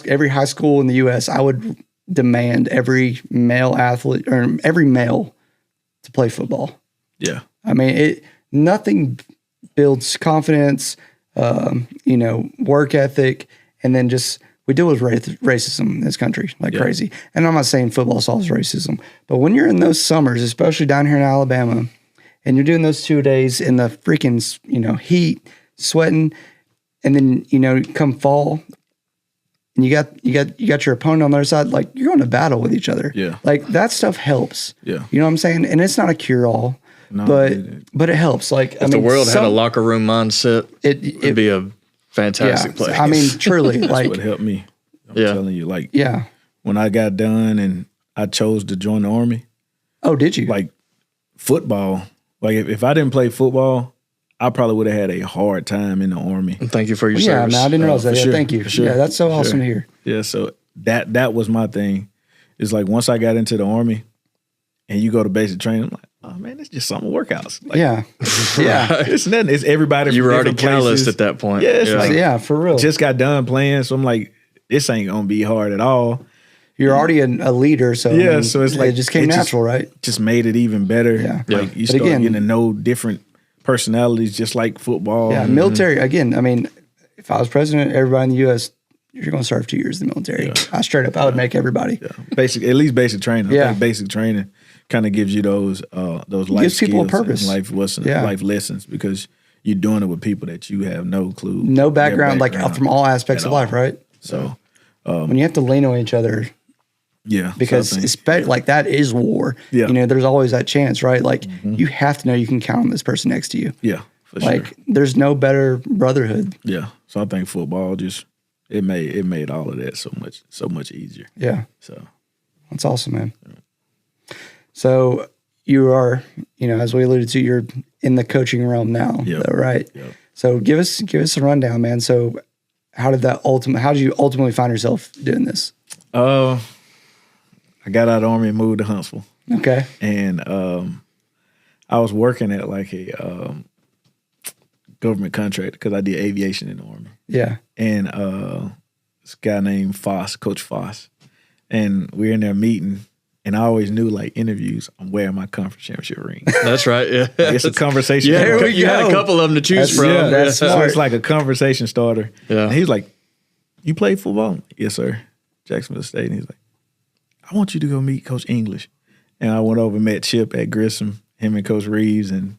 every high school in the U.S., I would demand every male athlete or every male to play football. Yeah. I mean, nothing builds confidence, work ethic, and then just we deal with racism in this country like crazy. And I'm not saying football solves racism, but when you're in those summers, especially down here in Alabama, and you're doing those 2 days in the freaking heat, sweating, and then come fall, and you got your opponent on the other side, like you're going to battle with each other. Yeah. Like that stuff helps. Yeah. You know what I'm saying? And it's not a cure all. No, but it helps. Like If the world had a locker room mindset, it'd be a fantastic place. I mean, truly, That's like what helped me. I'm Yeah. telling you, like yeah. when I got done and I chose to join the Army, Oh, did you? like football, like if I didn't play football, I probably would have had a hard time in the Army. Thank you for your yeah, service. man, I didn't realize that. for Yeah, sure, thank you. for sure, Yeah, that's so for awesome sure. to hear. Yeah, so that was my thing. It's like once I got into the Army and you go to basic training, I'm like, oh man, it's just summer workouts. Like, Yeah, yeah, it's nothing. It's everybody. You from were already different places. calloused at that point. Yeah, it's like yeah, for real. just got done playing, so I'm like, this ain't gonna be hard at all. You're already a leader, so Yeah, I mean, so it's like it just came natural, right? Just made it even better. Yeah. Like Yeah. you But start again- getting to know different personalities, just like football. Yeah, military. Again, I mean, if I was president, everybody in the U.S., you're going to serve 2 years in the military. I would make everybody. Yeah. At least basic training. Yeah. I think basic training kind of gives you those life Gives people a skills purpose. and life lessons because you're doing it with people that you have no clue, No their background, like from all aspects at of life, all. right? So When you have to lean on each other, yeah, because so I think- especially like that is war. Yeah. There's always that chance, right? Like you have to know you can count on this person next to you. yeah, for Like sure. there's no better brotherhood. Yeah, so I think football just it made all of that so much easier. Yeah. So That's awesome, man. So you are, as we alluded to, you're in the coaching realm now, Yep. though, right? Yep. So give us a rundown, man. So how did you ultimately find yourself doing this? I got out of the Army and moved to Huntsville. Okay. And I was working at like a government contract because I did aviation in the Army. Yeah. And this guy named Coach Foss, and we're in there meeting. And I always knew, like, interviews, I'm wearing my conference championship ring. That's right. Yeah. Like, it's a conversation. Yeah, starter. you had a couple of them to choose from. yeah, that's So smart. it's like a conversation starter. Yeah. And he's like, you play football? I'm like, yes, sir. Jacksonville State. And he's like, I want you to go meet Coach English. And I went over and met Chip at Grissom, him and Coach Reeves, and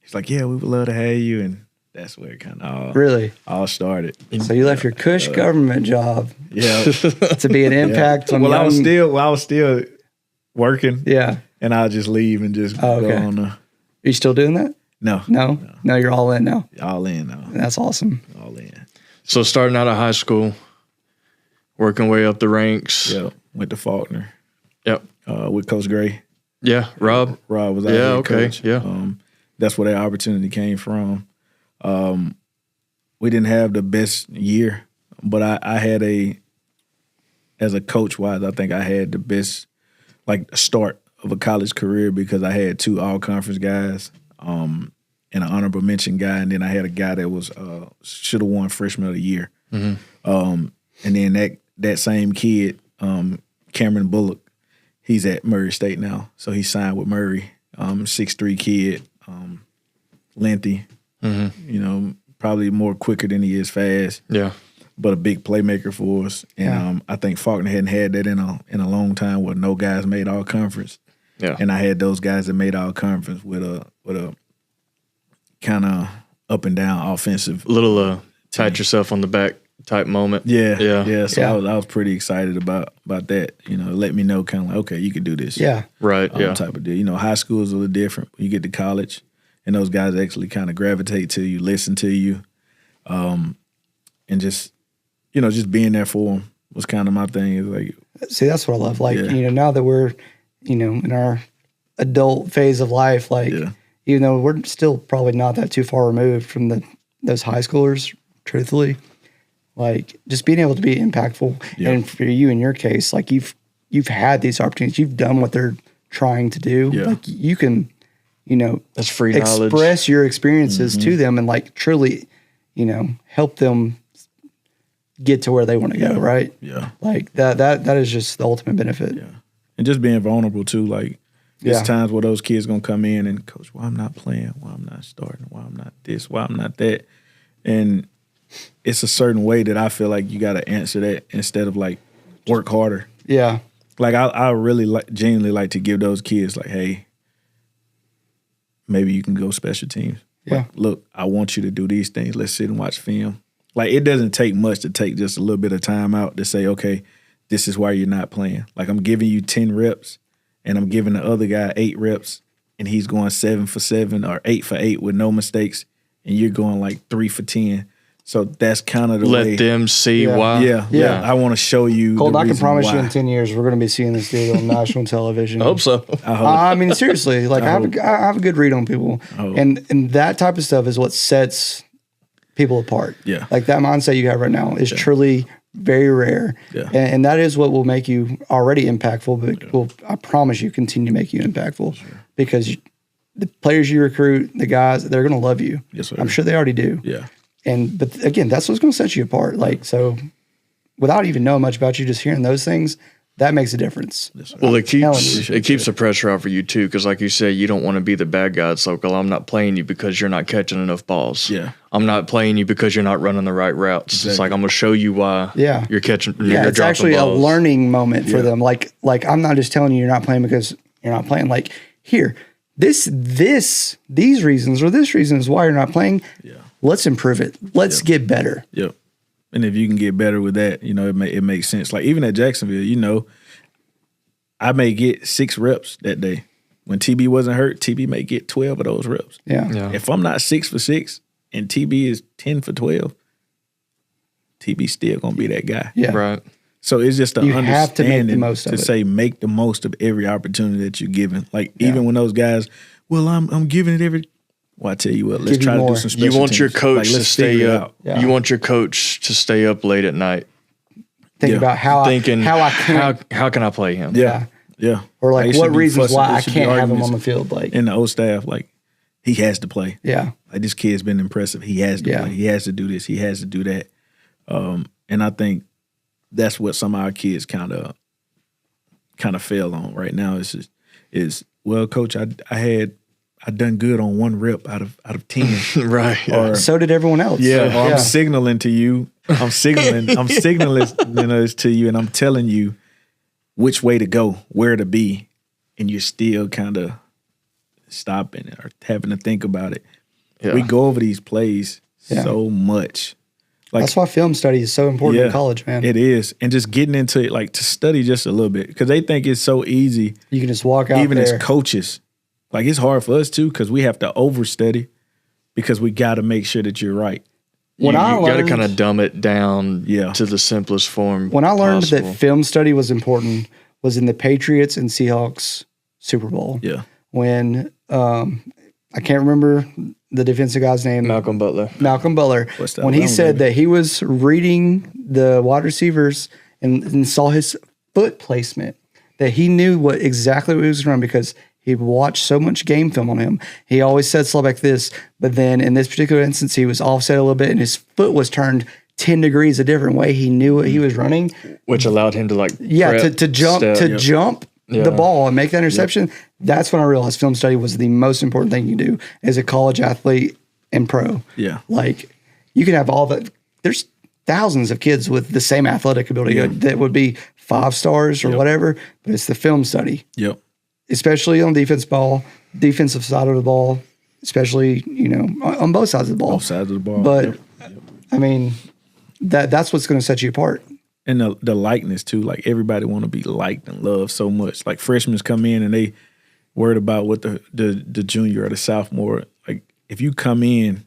he's like, yeah, we would love to have you. And that's where it kind of all started. So you left your cush government job to be an impact on I was still working. Yeah. And I'll just leave and just go on. Are you still doing that? No, you're all in now. All in now. That's awesome. All in. So starting out of high school, working way up the ranks. Yeah, went to Faulkner. Yep. With Coach Gray. Yeah, Rob. Rob was our head coach. Yeah. That's where that opportunity came from. We didn't have the best year, but I had as a coach wise, I think I had the best start of a college career because I had 2 all-conference guys and an honorable mention guy, and then I had a guy that was should have won freshman of the year. Mm-hmm. And then that same kid, Cameron Bullock, he's at Murray State now, so he signed with Murray. 6'3" kid, lengthy, probably more quicker than he is fast. Yeah. But a big playmaker for us. And I think Faulkner hadn't had that in a long time where no guys made all conference. Yeah. And I had those guys that made all conference with a kind of up and down offensive. Little pat yourself on the back type moment. Yeah. So I was pretty excited about that. It let me know kind of like, okay, you can do this. Yeah. Right. Type of deal. High school is a little different. You get to college and those guys actually kind of gravitate to you, listen to you, and just being there for them was kind of my thing. Is like, see, that's what I love. Now that we're, in our adult phase of life, even though we're still probably not that too far removed from those high schoolers, truthfully, just being able to be impactful. Yeah. And for you, in your case, you've had these opportunities, you've done what they're trying to do. Yeah. You can, that's free knowledge. Express your experiences to them and truly, help them get to where they want to go, right? Yeah. That is just the ultimate benefit. Yeah. And just being vulnerable too. There's times where those kids gonna come in and, coach, why I'm not playing, why I'm not starting, why I'm not this, why I'm not that. And it's a certain way that I feel like you gotta answer that instead of work harder. Yeah. I really genuinely like to give those kids hey, maybe you can go special teams. Yeah. Look, I want you to do these things. Let's sit and watch film. It doesn't take much to take just a little bit of time out to say, okay, this is why you're not playing. I'm giving you 10 reps and I'm giving the other guy 8 reps and he's going 7 for 7 or 8 for 8 with no mistakes and you're going 3 for 10. So that's kind of the way. Let them see why. Yeah. I want to show you. Colton, I can promise you in 10 years we're going to be seeing this dude on national television. I hope so. I mean, seriously, I have a good read on people. And that type of stuff is what sets people apart. Yeah. That mindset you have right now is truly very rare. Yeah. And that is what will make you already impactful, but will, I promise you, continue to make you impactful because the players you recruit, the guys, they're going to love you. Yes, sir. I'm sure they already do. Yeah. But again, that's what's going to set you apart. So without even knowing much about you, just hearing those things, that makes a difference. Well, it keeps the pressure off for you too, because like you said, you don't want to be the bad guy. It's well, I'm not playing you because you're not catching enough balls. Yeah, I'm not playing you because you're not running the right routes. Exactly. It's I'm gonna show you why. Yeah, you're catching. Yeah, you're it's actually balls. A learning moment for them. I'm not just telling you you're not playing because you're not playing. Here, these reasons or this reason is why you're not playing. Yeah, let's improve it. Let's get better. Yep. And if you can get better with that, it makes sense. Even at Jacksonville, I may get 6 reps that day. When TB wasn't hurt, TB may get 12 of those reps. Yeah. If I'm not 6 for 6 and TB is 10 for 12, TB still gonna be that guy. Yeah. Right. So it's just you have to make the most of it. say make the most of every opportunity that you're given. Even when those guys, I'm giving it every. Well, I tell you what, let's try to do some special teams. You want teams. your coach to stay up. Yeah. You want your coach to stay up late at night. Think about how I can how can I play him? Yeah. Or what reasons why I can't have him on the field. In the old staff, he has to play. Yeah. This kid's been impressive. He has to play. He has to do this. He has to do that. And I think that's what some of our kids kind of fail on right now. Is well, coach, I done good on 1 rep out of 10. Right. Or so did everyone else. Yeah. Or I'm signaling to you. I'm signaling this to you, and I'm telling you which way to go, where to be, and you're still kind of stopping or having to think about it. Yeah. We go over these plays so much. Like, that's why film study is so important in college, man. It is. And just getting into it, like to study just a little bit, because they think it's so easy. You can just walk out even there. as coaches. Like, it's hard for us too, because we have to overstudy because we got to make sure that you're right. You got to kind of dumb it down to the simplest form. When I learned possible. that film study was important was in the Patriots and Seahawks Super Bowl. Yeah. When I can't remember the defensive guy's name. Malcolm Butler. When he said that he was reading the wide receivers and saw his foot placement, that he knew exactly what he was running because he watched so much game film on him. He always said stuff like this, but then in this particular instance, he was offset a little bit and his foot was turned 10 degrees a different way. He knew what he was running, which allowed him to jump the ball and make that interception. That's when I realized film study was the most important thing you can do as a college athlete and pro. Yeah. Like, you can have all that. There's thousands of kids with the same athletic ability that would be 5 stars or whatever, but it's the film study. Yep. Especially on defensive side of the ball, especially, on both sides of the ball. Both sides of the ball. But, I mean, that's what's going to set you apart. And the likeness, too. Like, everybody want to be liked and loved so much. Like, freshmen come in and they worried about what the junior or the sophomore. Like, if you come in,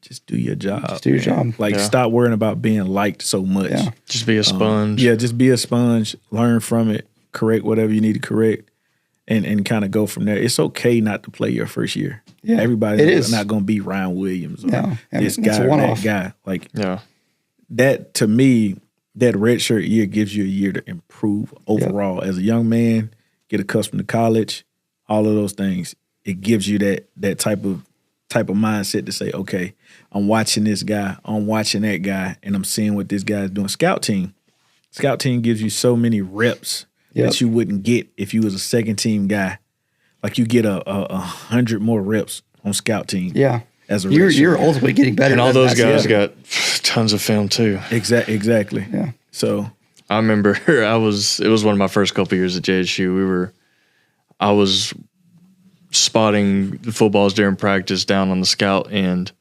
just do your job. Just do your job. Like, stop worrying about being liked so much. Yeah. Just be a sponge. Just be a sponge. Learn from it. Correct whatever you need to correct. And kind of go from there. It's okay not to play your first year. Yeah, everybody's not going to be Ryan Williams or this guy or that guy. Like, that, to me, that redshirt year gives you a year to improve overall. As a young man, get accustomed to college, all of those things. It gives you that type of mindset to say, okay, I'm watching this guy, I'm watching that guy, and I'm seeing what this guy is doing. Scout team gives you so many reps that you wouldn't get if you was a second team guy. Like, you get 100 more reps on scout team. Yeah. As a you're ultimately getting better. And all those guys got tons of film too. Exactly. Yeah. So I remember it was one of my first couple years at JSU. I was spotting the footballs during practice down on the scout end,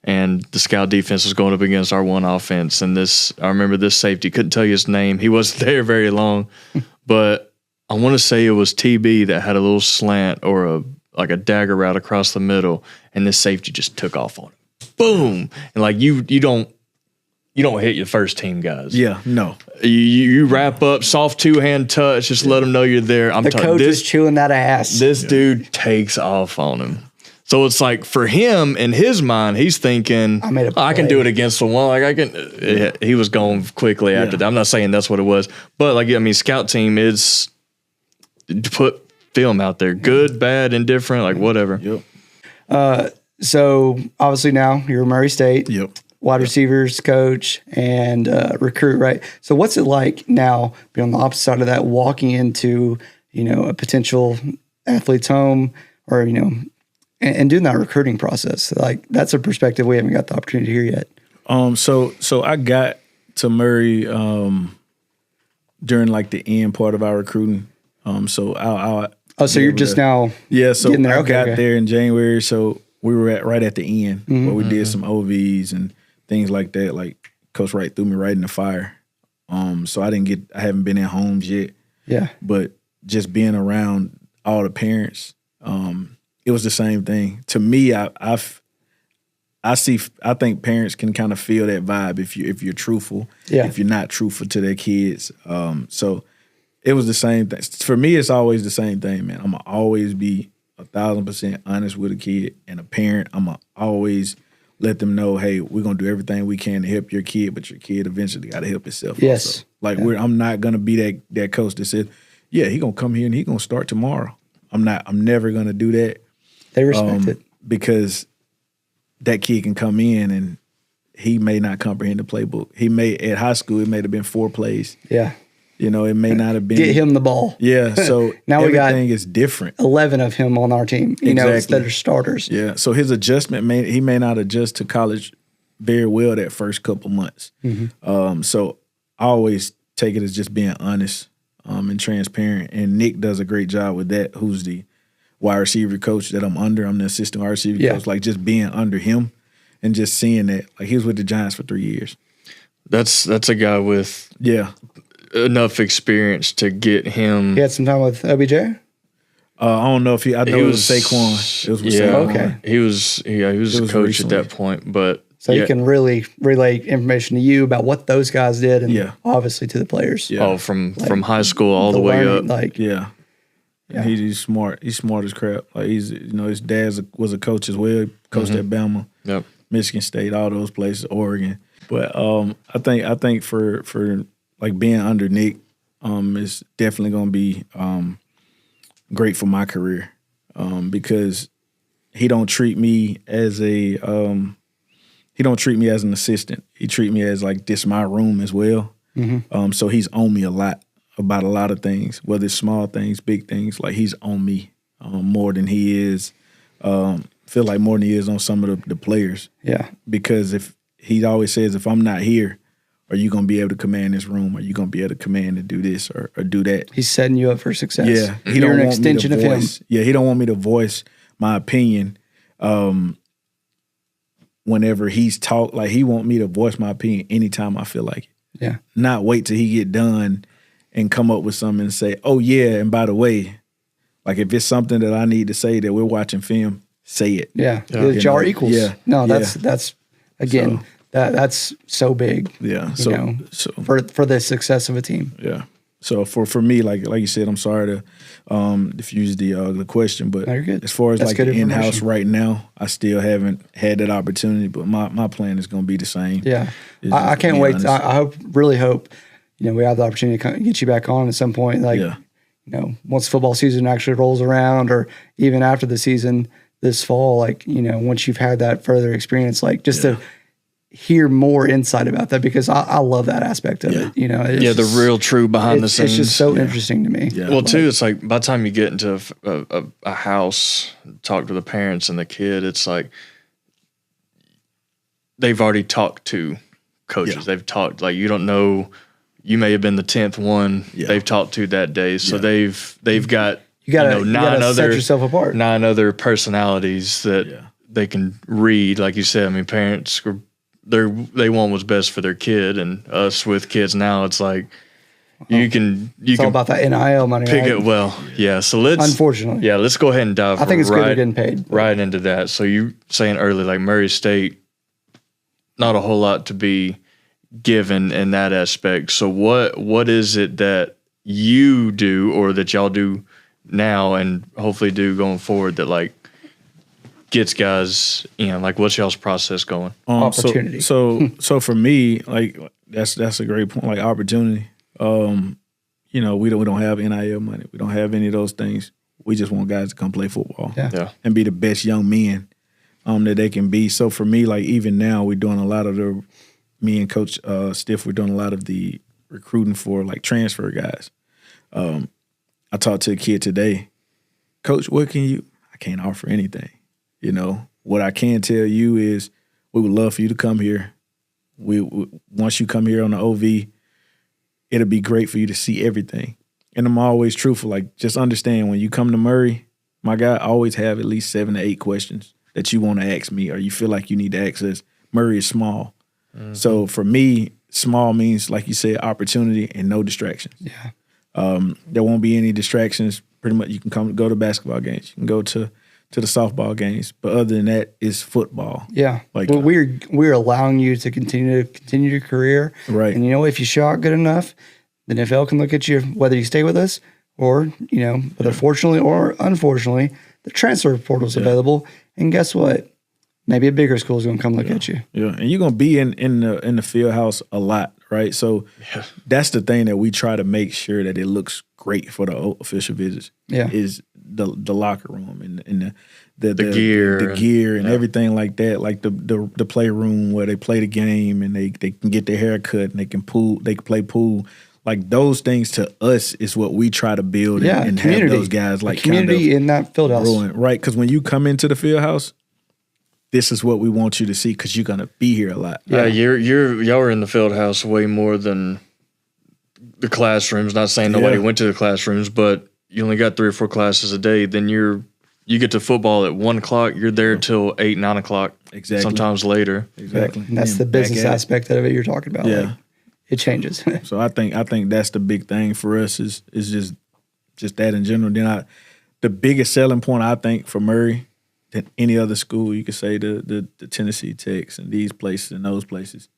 and the scout defense was going up against our one offense. And I remember this safety, couldn't tell you his name. He wasn't there very long, but I want to say it was TB that had a little slant or a dagger route across the middle, and this safety just took off on him. Boom! And like you don't hit your first team guys. Yeah, no. You wrap up, soft 2-hand touch, just let them know you're there. The coach is chewing that ass. This dude takes off on him. So it's like, for him, in his mind, he's thinking, I can do it against the one. Like, I can. He was going quickly after that. I'm not saying that's what it was, but scout team is to put film out there, good, bad, indifferent, like whatever. Yep. So obviously now you're Murray State. Yep. Wide receivers coach and recruit, right? So what's it like now, being on the opposite side of that, walking into, a potential athlete's home or, and doing that recruiting process? Like, that's a perspective we haven't got the opportunity to hear yet. So I got to Murray during like the end part of our recruiting. So you're just now getting there. I got okay. there in January, so we were right at the end where we did some OVs and things like that. Like, Coach Wright threw me right in the fire. So I haven't been at homes yet. Yeah. But just being around all the parents, it was the same thing. To me, I think parents can kind of feel that vibe if you're truthful. Yeah. If you're not truthful to their kids. So it was the same thing. For me, it's always the same thing, man. I'm gonna always be 1,000% honest with a kid, and a parent, I'm gonna always let them know, hey, we're gonna do everything we can to help your kid, but your kid eventually got to help himself. Yes. Also. Like, I'm not gonna be that coach that said, yeah, he gonna come here and he gonna start tomorrow. I'm never gonna do that. They respect it because that kid can come in and he may not comprehend the playbook. At high school, it may have been 4 plays. Yeah. It may not have been. Get him the ball. Yeah. So now everything is different. 11 of him on our team, instead of starters. Yeah. So his adjustment he may not adjust to college very well that first couple months. So I always take it as just being honest. and transparent. And Nick does a great job with that, who's the wide receiver coach that I'm under. I'm the assistant wide receiver coach. Like, just being under him and just seeing that. Like, he was with the Giants for 3 years. That's a guy with enough experience to get him. He had some time with OBJ? I don't know if I know it was Saquon. It was with Saquon. Okay. He was a coach recently at that point, but so he can really relay information to you about what those guys did, and obviously to the players. Yeah. Oh, from high school all the way up. And he's smart. He's smart as crap. Like, he's, his dad was a coach as well. He coached at Bama, Michigan State, all those places, Oregon. But I think for like being under Nick is definitely going to be great for my career because he don't treat me as an assistant. He treat me as like this my room as well. So he's on me a lot about a lot of things, whether it's small things, big things. Like, he's on me more than he is. Feel like more than he is on some of the players. Yeah. Because if he always says, if I'm not here, are you going to be able to command this room? Are you going to be able to command to do this or do that? He's setting you up for success. Yeah. You're an extension of him. Yeah, he don't want me to voice my opinion whenever he's talk. Like, he want me to voice my opinion anytime I feel like it. Yeah. Not wait till he get done and come up with something and say, oh, yeah, and by the way, like, if it's something that I need to say that we're watching film, say it. Yeah. Y'all are equals. Yeah. No, that's again, that's so big. Yeah. So for the success of a team. Yeah. So for me, like you said, I'm sorry to diffuse the question, but as far as that's like the in-house right now, I still haven't had that opportunity. But my plan is going to be the same. Yeah, I can't wait. I really hope we have the opportunity to get you back on at some point. Like once football season actually rolls around, or even after the season this fall. Like once you've had that further experience, like just to hear more insight about that, because I love that aspect of it. The real true behind the scenes. It's just so interesting to me. Yeah. Well, too, it's like by the time you get into a house, talk to the parents and the kid, it's like they've already talked to coaches. Yeah. They've talked, like, you don't know, you may have been the 10th one they've talked to that day. So they've got you gotta set yourself apart. 9 other personalities that they can read. Like you said, I mean, parents they want what's best for their kid, and us with kids now, it's like it's all about that NIL money. Pick right? it well, yeah. So unfortunately, let's go ahead and dive. I think it's good they're getting paid right into that. So you saying early, like Murray State, not a whole lot to be given in that aspect. So what is it that you do, or that y'all do now, and hopefully do going forward, that like gets guys in? Like, what's y'all's process going? Opportunity. So for me, like that's a great point. Like, opportunity. We don't have NIL money. We don't have any of those things. We just want guys to come play football, and be the best young men that they can be. So for me, like, even now, we're doing a lot of me and Coach Stiff, we're doing a lot of the recruiting for like transfer guys. I talked to a kid today, Coach, I can't offer anything. What I can tell you is we would love for you to come here. Once you come here on the OV, it'll be great for you to see everything. And I'm always truthful. Like, just understand, when you come to Murray, my guy, always have at least 7 to 8 questions that you want to ask me, or you feel like you need to access. Murray is small. Mm-hmm. So for me, small means, like you said, opportunity and no distractions. Yeah. There won't be any distractions. Pretty much, you can go to basketball games. You can go to the softball games. But other than that, it's football. Yeah. Like, well, we're allowing you to continue your career. Right. And if you show out good enough, the NFL can look at you, whether you stay with us or, whether fortunately or unfortunately, the transfer portal's available. And guess what? Maybe a bigger school is going to come look at you. Yeah, and you're going to be in the field house a lot, right? So that's the thing that we try to make sure that it looks great for the official visits. Yeah, is the locker room and the gear and everything like that, like the playroom where they play the game and they can get their hair cut and they can play pool. Like, those things to us is what we try to build and have those guys like community in that field house, right? Because when you come into the field house, this is what we want you to see, because you're gonna be here a lot. Yeah, y'all are in the field house way more than the classrooms. Not saying nobody went to the classrooms, but you only got 3 or 4 classes a day. Then you get to football at 1 o'clock. You're there till 8, 9 o'clock. Exactly. Sometimes later. Exactly. And that's the business aspect of it you're talking about. Yeah. Like, it changes. So I think that's the big thing for us is just that in general. Then the biggest selling point I think for Murray than any other school, you could say the Tennessee Techs and these places and those places.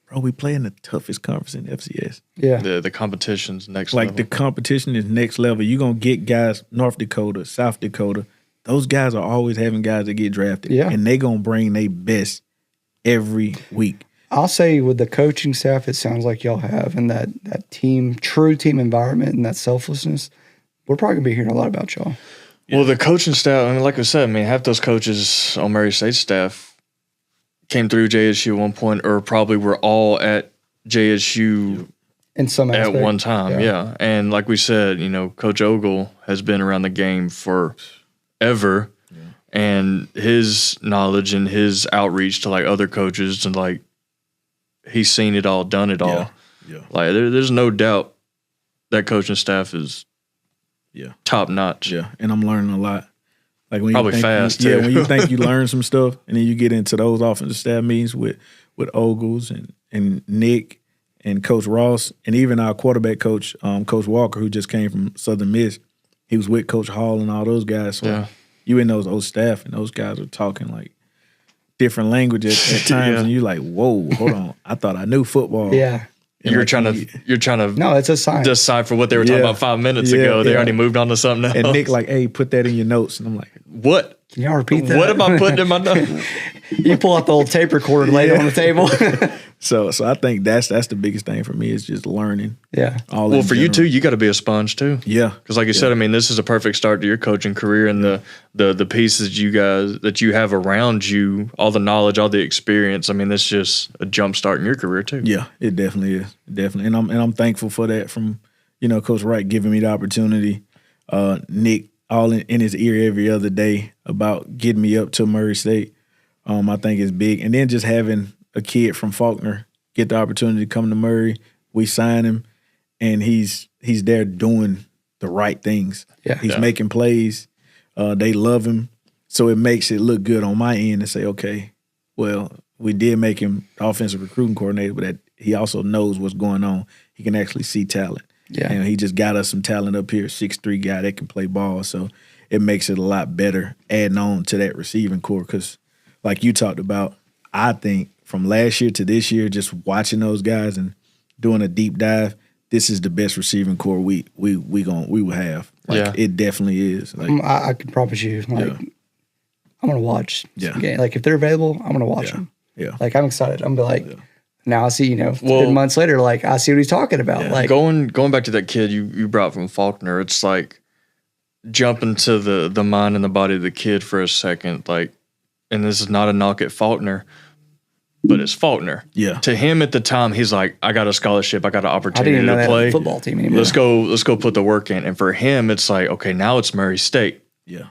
Bro, we play in the toughest conference in FCS. Yeah. The competition's next level. Like the competition is next level. You're gonna get guys, North Dakota, South Dakota. Those guys are always having guys that get drafted. Yeah. And they gonna bring their best every week. I'll say with the coaching staff, it sounds like y'all have, and that true team environment and that selflessness, we're probably going to be hearing a lot about y'all. Well, the coaching staff, I mean, like I said, half those coaches on Murray State staff came through JSU at one point, or probably were all at JSU in some aspect. at one time. Yeah. And like we said, Coach Ogle has been around the game forever, and his knowledge and his outreach to like other coaches and like he's seen it all, done it all. Yeah. Like there's no doubt that coaching staff is top notch. Yeah, and I'm learning a lot. Like when Probably you think fast, yeah, too. when you think you learn some stuff, and then you get into those offensive staff meetings with Ogles and Nick and Coach Ross, and even our quarterback coach, Coach Walker, who just came from Southern Miss. He was with Coach Hall and all those guys. So you in those old staff, and those guys are talking like different languages at times, and you're like, whoa, hold on. I thought I knew football. Yeah. And You're trying to No, it's a sign. decipher what they were talking about 5 minutes ago. They already moved on to something else. And Nick like, hey, put that in your notes. And I'm like, what? Can y'all repeat that? What am I putting in my notes? You pull out the old tape recorder and lay it on the table. so I think that's the biggest thing for me is just learning. Yeah. Well, for you too, you got to be a sponge too. Yeah. Because like you said, this is a perfect start to your coaching career, and the pieces you guys that you have around you, all the knowledge, all the experience. That's just a jump start in your career too. Yeah, it definitely is. Definitely. And I'm thankful for that from, Coach Wright giving me the opportunity. Nick all in his ear every other day about getting me up to Murray State. I think it's big. And then just having a kid from Faulkner get the opportunity to come to Murray, we sign him, and he's there doing the right things. Yeah. He's making plays. They love him. So it makes it look good on my end to say, okay, well, we did make him the offensive recruiting coordinator, but that he also knows what's going on. He can actually see talent. Yeah. And he just got us some talent up here, 6'3" guy that can play ball. So it makes it a lot better adding on to that receiving core because, like you talked about, I think from last year to this year, just watching those guys and doing a deep dive, this is the best receiving core we will have. It definitely is. Like I can promise you, I'm gonna watch some game. Like if they're available, I'm gonna watch them. Yeah. Like I'm excited. I'm gonna be like, now I see, 10 months later, like I see what he's talking about. Yeah. Like going back to that kid you brought from Faulkner, it's like jumping to the mind and the body of the kid for a second. Like, and this is not a knock at Faulkner, but it's Faulkner. Yeah. To him at the time, he's like, I got a scholarship, I got an I opportunity didn't even know to they play. had a football team anymore. Let's go put the work in. And for him, it's like, okay, now it's Murray State. Yeah.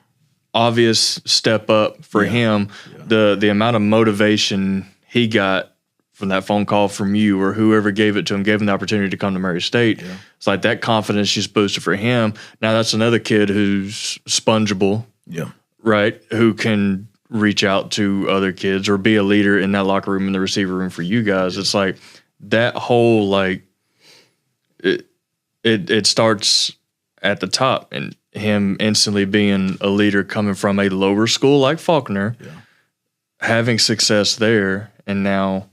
Obvious step up for him. Yeah. The amount of motivation he got from that phone call from you or whoever gave it to him, gave him the opportunity to come to Murray State. Yeah. It's like that confidence just boosted for him. Now that's another kid who's spongeable. Yeah. Right? Who can reach out to other kids or be a leader in that locker room, in the receiver room for you guys. It's like that whole it starts at the top, and him instantly being a leader coming from a lower school like Faulkner, having success there, and now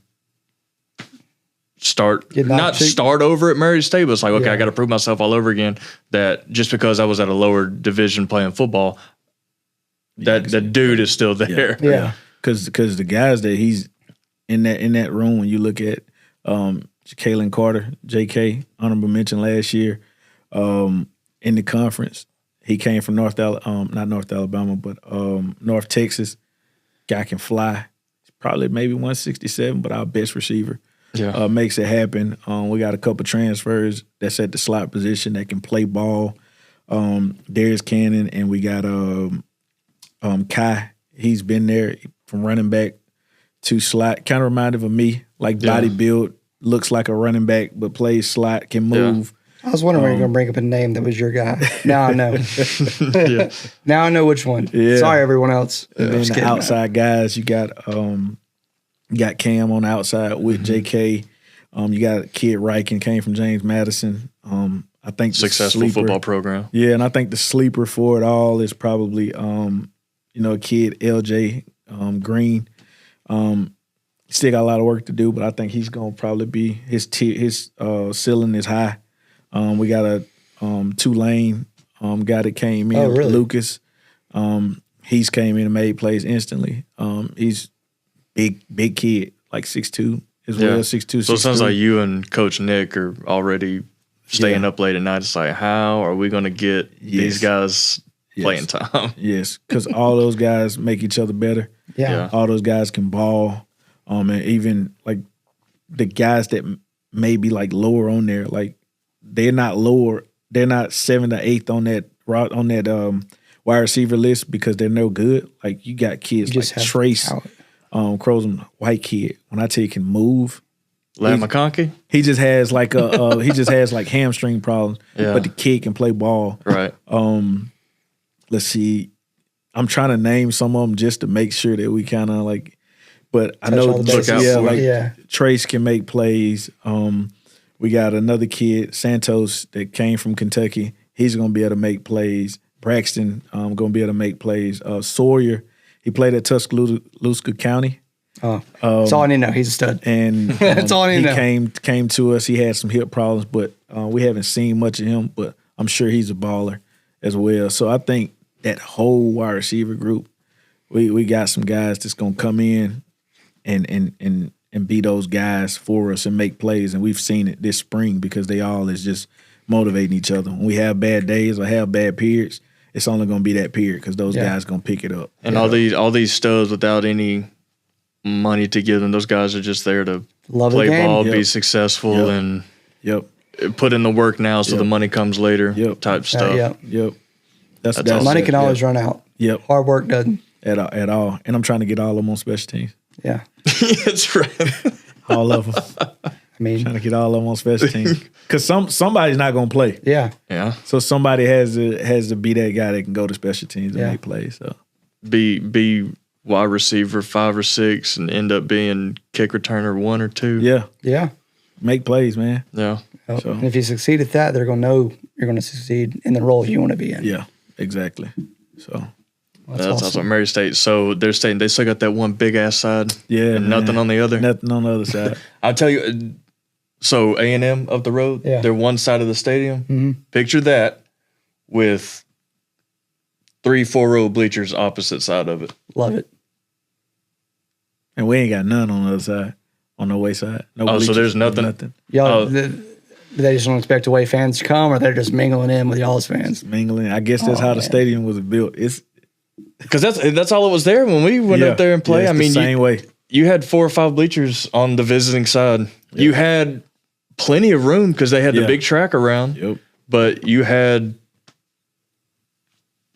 start over at Murray State, but it's like, okay, I got to prove myself all over again, that just because I was at a lower division playing football, that dude is still there. Yeah. Because the guys that he's in that room, when you look at Jalen Carter, JK, honorable mention last year, in the conference, he came from not North Alabama, but North Texas. Guy can fly. Probably maybe 167, but our best receiver. Yeah. Makes it happen. We got a couple transfers that's at the slot position that can play ball. Darius Cannon, and we got Kai. He's been there from running back to slot. Kind of reminded of me, like body build, looks like a running back but plays slot, can move. I was wondering when you were going to bring up a name that was your guy. Now I know. Now I know which one. Yeah. Sorry, everyone else. And then the outside guys, you got Cam on the outside with JK. You got Kid Riken, came from James Madison. I think the successful football program. Yeah, and I think the sleeper for it all is probably kid LJ Green. Still got a lot of work to do, but I think he's gonna probably be his ceiling is high. We got a Tulane guy that came in, really? Lucas. He's came in and made plays instantly. He's big kid, like 6'2" as well, 6'2". So it sounds like you and Coach Nick are already staying up late at night. It's like, how are we going to get these guys playing time? Yes, because all those guys make each other better. Yeah. All those guys can ball. And even like the guys that may be like lower on there, like they're not lower. They're not 7th or 8th on that wide receiver list because they're no good. Like you got kids like Trace, Crozum, white kid. When I tell you can move. Lat McConkey? He just has like hamstring problems, but the kid can play ball. Right. Let's see. I'm trying to name some of them just to make sure that we kind of like. But I know, Trace can make plays. We got another kid, Santos, that came from Kentucky. He's going to be able to make plays. Braxton going to be able to make plays. Sawyer, he played at Tuscaloosa County. That's all I need to know. He's a stud. And that's all I need to know. He came to us. He had some hip problems, but we haven't seen much of him. But I'm sure he's a baller as well. So I think that whole wide receiver group, we got some guys that's going to come in and be those guys for us and make plays. And we've seen it this spring because they all is just motivating each other. When we have bad days or have bad periods, it's only going to be that period because those guys going to pick it up. And all these studs without any money to give them, those guys are just there to play ball, be successful, and put in the work now so the money comes later type stuff. That's money can always run out. Hard work doesn't. At all. And I'm trying to get all of them on special teams. Yeah. That's right. All of them. I mean, trying to get all of them on special teams. Because somebody's not going to play. Yeah. So somebody has to be that guy that can go to special teams and make plays. So be wide receiver 5 or 6 and end up being kick returner 1 or 2. Yeah. Make plays, man. Yeah. So. And if you succeed at that, they're going to know you're going to succeed in the role you want to be in. Yeah, exactly. So that's awesome. Murray State. So they're saying they still got that one big ass side. Yeah. And nothing on the other. Nothing on the other side. I'll tell you. So A&M up the road, they're one side of the stadium. Mm-hmm. Picture that with 3-4 row bleachers opposite side of it. Love it. And we ain't got none on the other side, on the away side. No bleachers, so there's nothing. Y'all, they just don't expect away fans to come, or they're just mingling in with y'all's fans. Mingling. I guess that's how the stadium was built. It's because that's all it was there when we went up there and played. I mean, same way. You had 4 or 5 bleachers on the visiting side. Yeah. You had plenty of room because they had the big track around. Yep. But you had,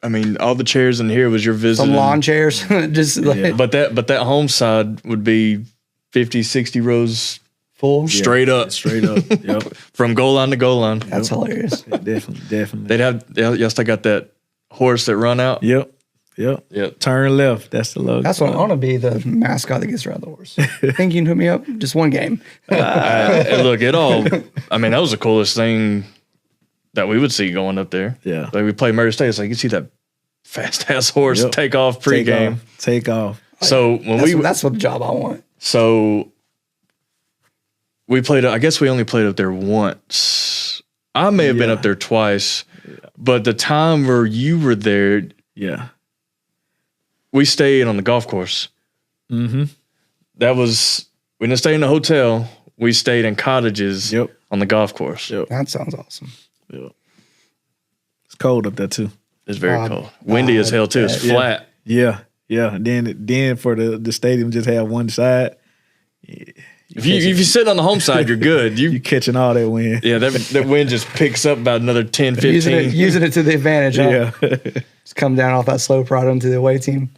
I mean, all the chairs in here was your visiting. Some lawn chairs. Just But that home side would be 50, 60 rows full. Straight up. Straight up. Yep. From goal line to goal line. That's hilarious. Definitely. They still got that horse that run out. Yep. Turn left. That's the logo. That's what I want to be, the mascot that gets around the horse. Think you can hook me up? Just one game. Look, I mean, that was the coolest thing that we would see going up there. Yeah. Like we play Murray State. It's like you see that fast ass horse take off pregame. Take off. So that's what the job I want. So we played. I guess we only played up there once. I may have been up there twice, but the time where you were there, we stayed on the golf course. Mm-hmm. We didn't stay in the hotel. We stayed in cottages on the golf course. Yep. That sounds awesome. Yep. It's cold up there too. It's very cold. Windy as hell too. It's flat. Yeah. Then for the stadium just have one side. If you sit on the home side, you're good. You catching all that wind. Yeah, that wind just picks up about another 10, 15. Using it to the advantage. Huh? Yeah. Just come down off that slope right onto the away team.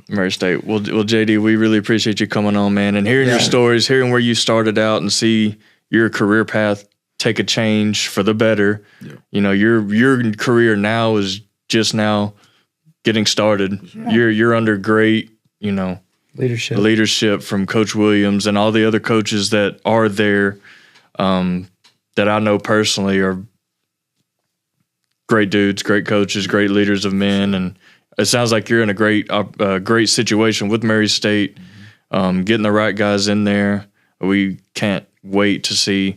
Murray State. Well, JD, we really appreciate you coming on, man, and hearing your stories, hearing where you started out, and see your career path take a change for the better. Yeah. You know, your career now is just now getting started. Yeah. You're under great, you know, leadership from Coach Williams and all the other coaches that are there, that I know personally are great dudes, great coaches, great leaders of men, and it sounds like you're in a great situation with Murray State, getting the right guys in there. We can't wait to see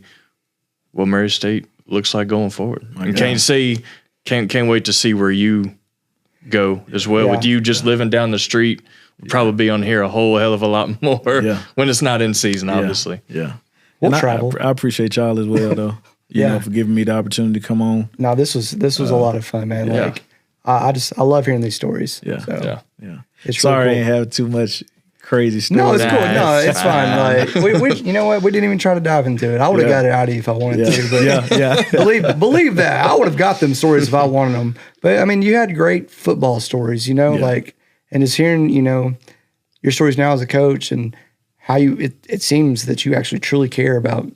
what Murray State looks like going forward. And can't wait to see where you go as well. With you just living down the street, we'll probably be on here a whole hell of a lot more when it's not in season, obviously. Yeah. We'll travel. I appreciate y'all as well, though. You know, for giving me the opportunity to come on. No, this was a lot of fun, man. Yeah. Like I love hearing these stories. Yeah. So, It's Sorry I ain't have too much crazy stories. No, it's cool. No, it's fine. Like we you know what? We didn't even try to dive into it. I would have got it out of you if I wanted to. But believe that. I would have got them stories if I wanted them. But I mean, you had great football stories, you know, like, and just hearing, you know, your stories now as a coach and how it seems that you actually truly care about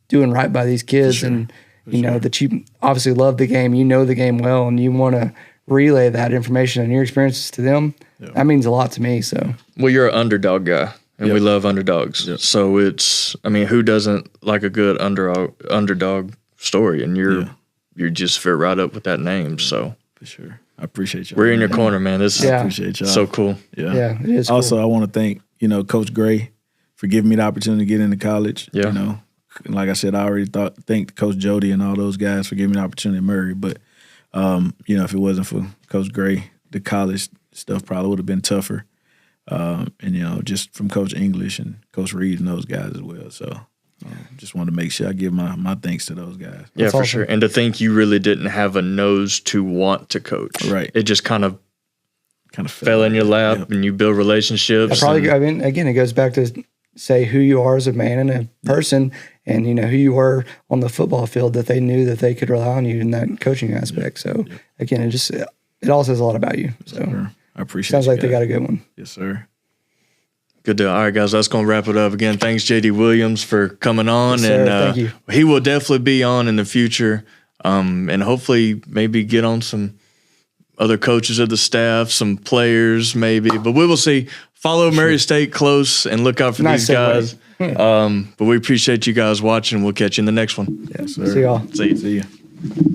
doing right by these kids, and you know that you obviously love the game, you know the game well, and you want to relay that information and your experiences to them. That means a lot to me. So, well, you're an underdog guy, and we love underdogs. So it's, I mean, who doesn't like a good underdog story? And you just fit right up with that name. So for sure, I appreciate you. We're in your corner, man. This is I appreciate y'all. So cool. Yeah, it is. Also, I want to thank Coach Gray for giving me the opportunity to get into college. Yeah. You know, like I said, I already thanked Coach Jody and all those guys for giving me the opportunity at Murray. But, if it wasn't for Coach Gray, the college stuff probably would have been tougher. And, just from Coach English and Coach Reed and those guys as well. So just wanted to make sure I give my thanks to those guys. Yeah, for sure. And to think you really didn't have a nose to want to coach. Right. It just kind of fell in your lap and you build relationships. I mean, again, it goes back to say who you are as a man and a person, and who you were on the football field, that they knew that they could rely on you in that coaching aspect. So again, it all says a lot about you. So sure. I appreciate it. Sounds like they got a good one. Yes, sir. Good deal. All right, guys, that's going to wrap it up. Again, thanks, J.D. Williams, for coming on. Yes, sir. Thank you. He will definitely be on in the future, and hopefully maybe get on some other coaches of the staff, some players maybe. But we will see. Follow Murray State close and look out for these guys. But we appreciate you guys watching. We'll catch you in the next one. Yes, sir. See y'all. See you.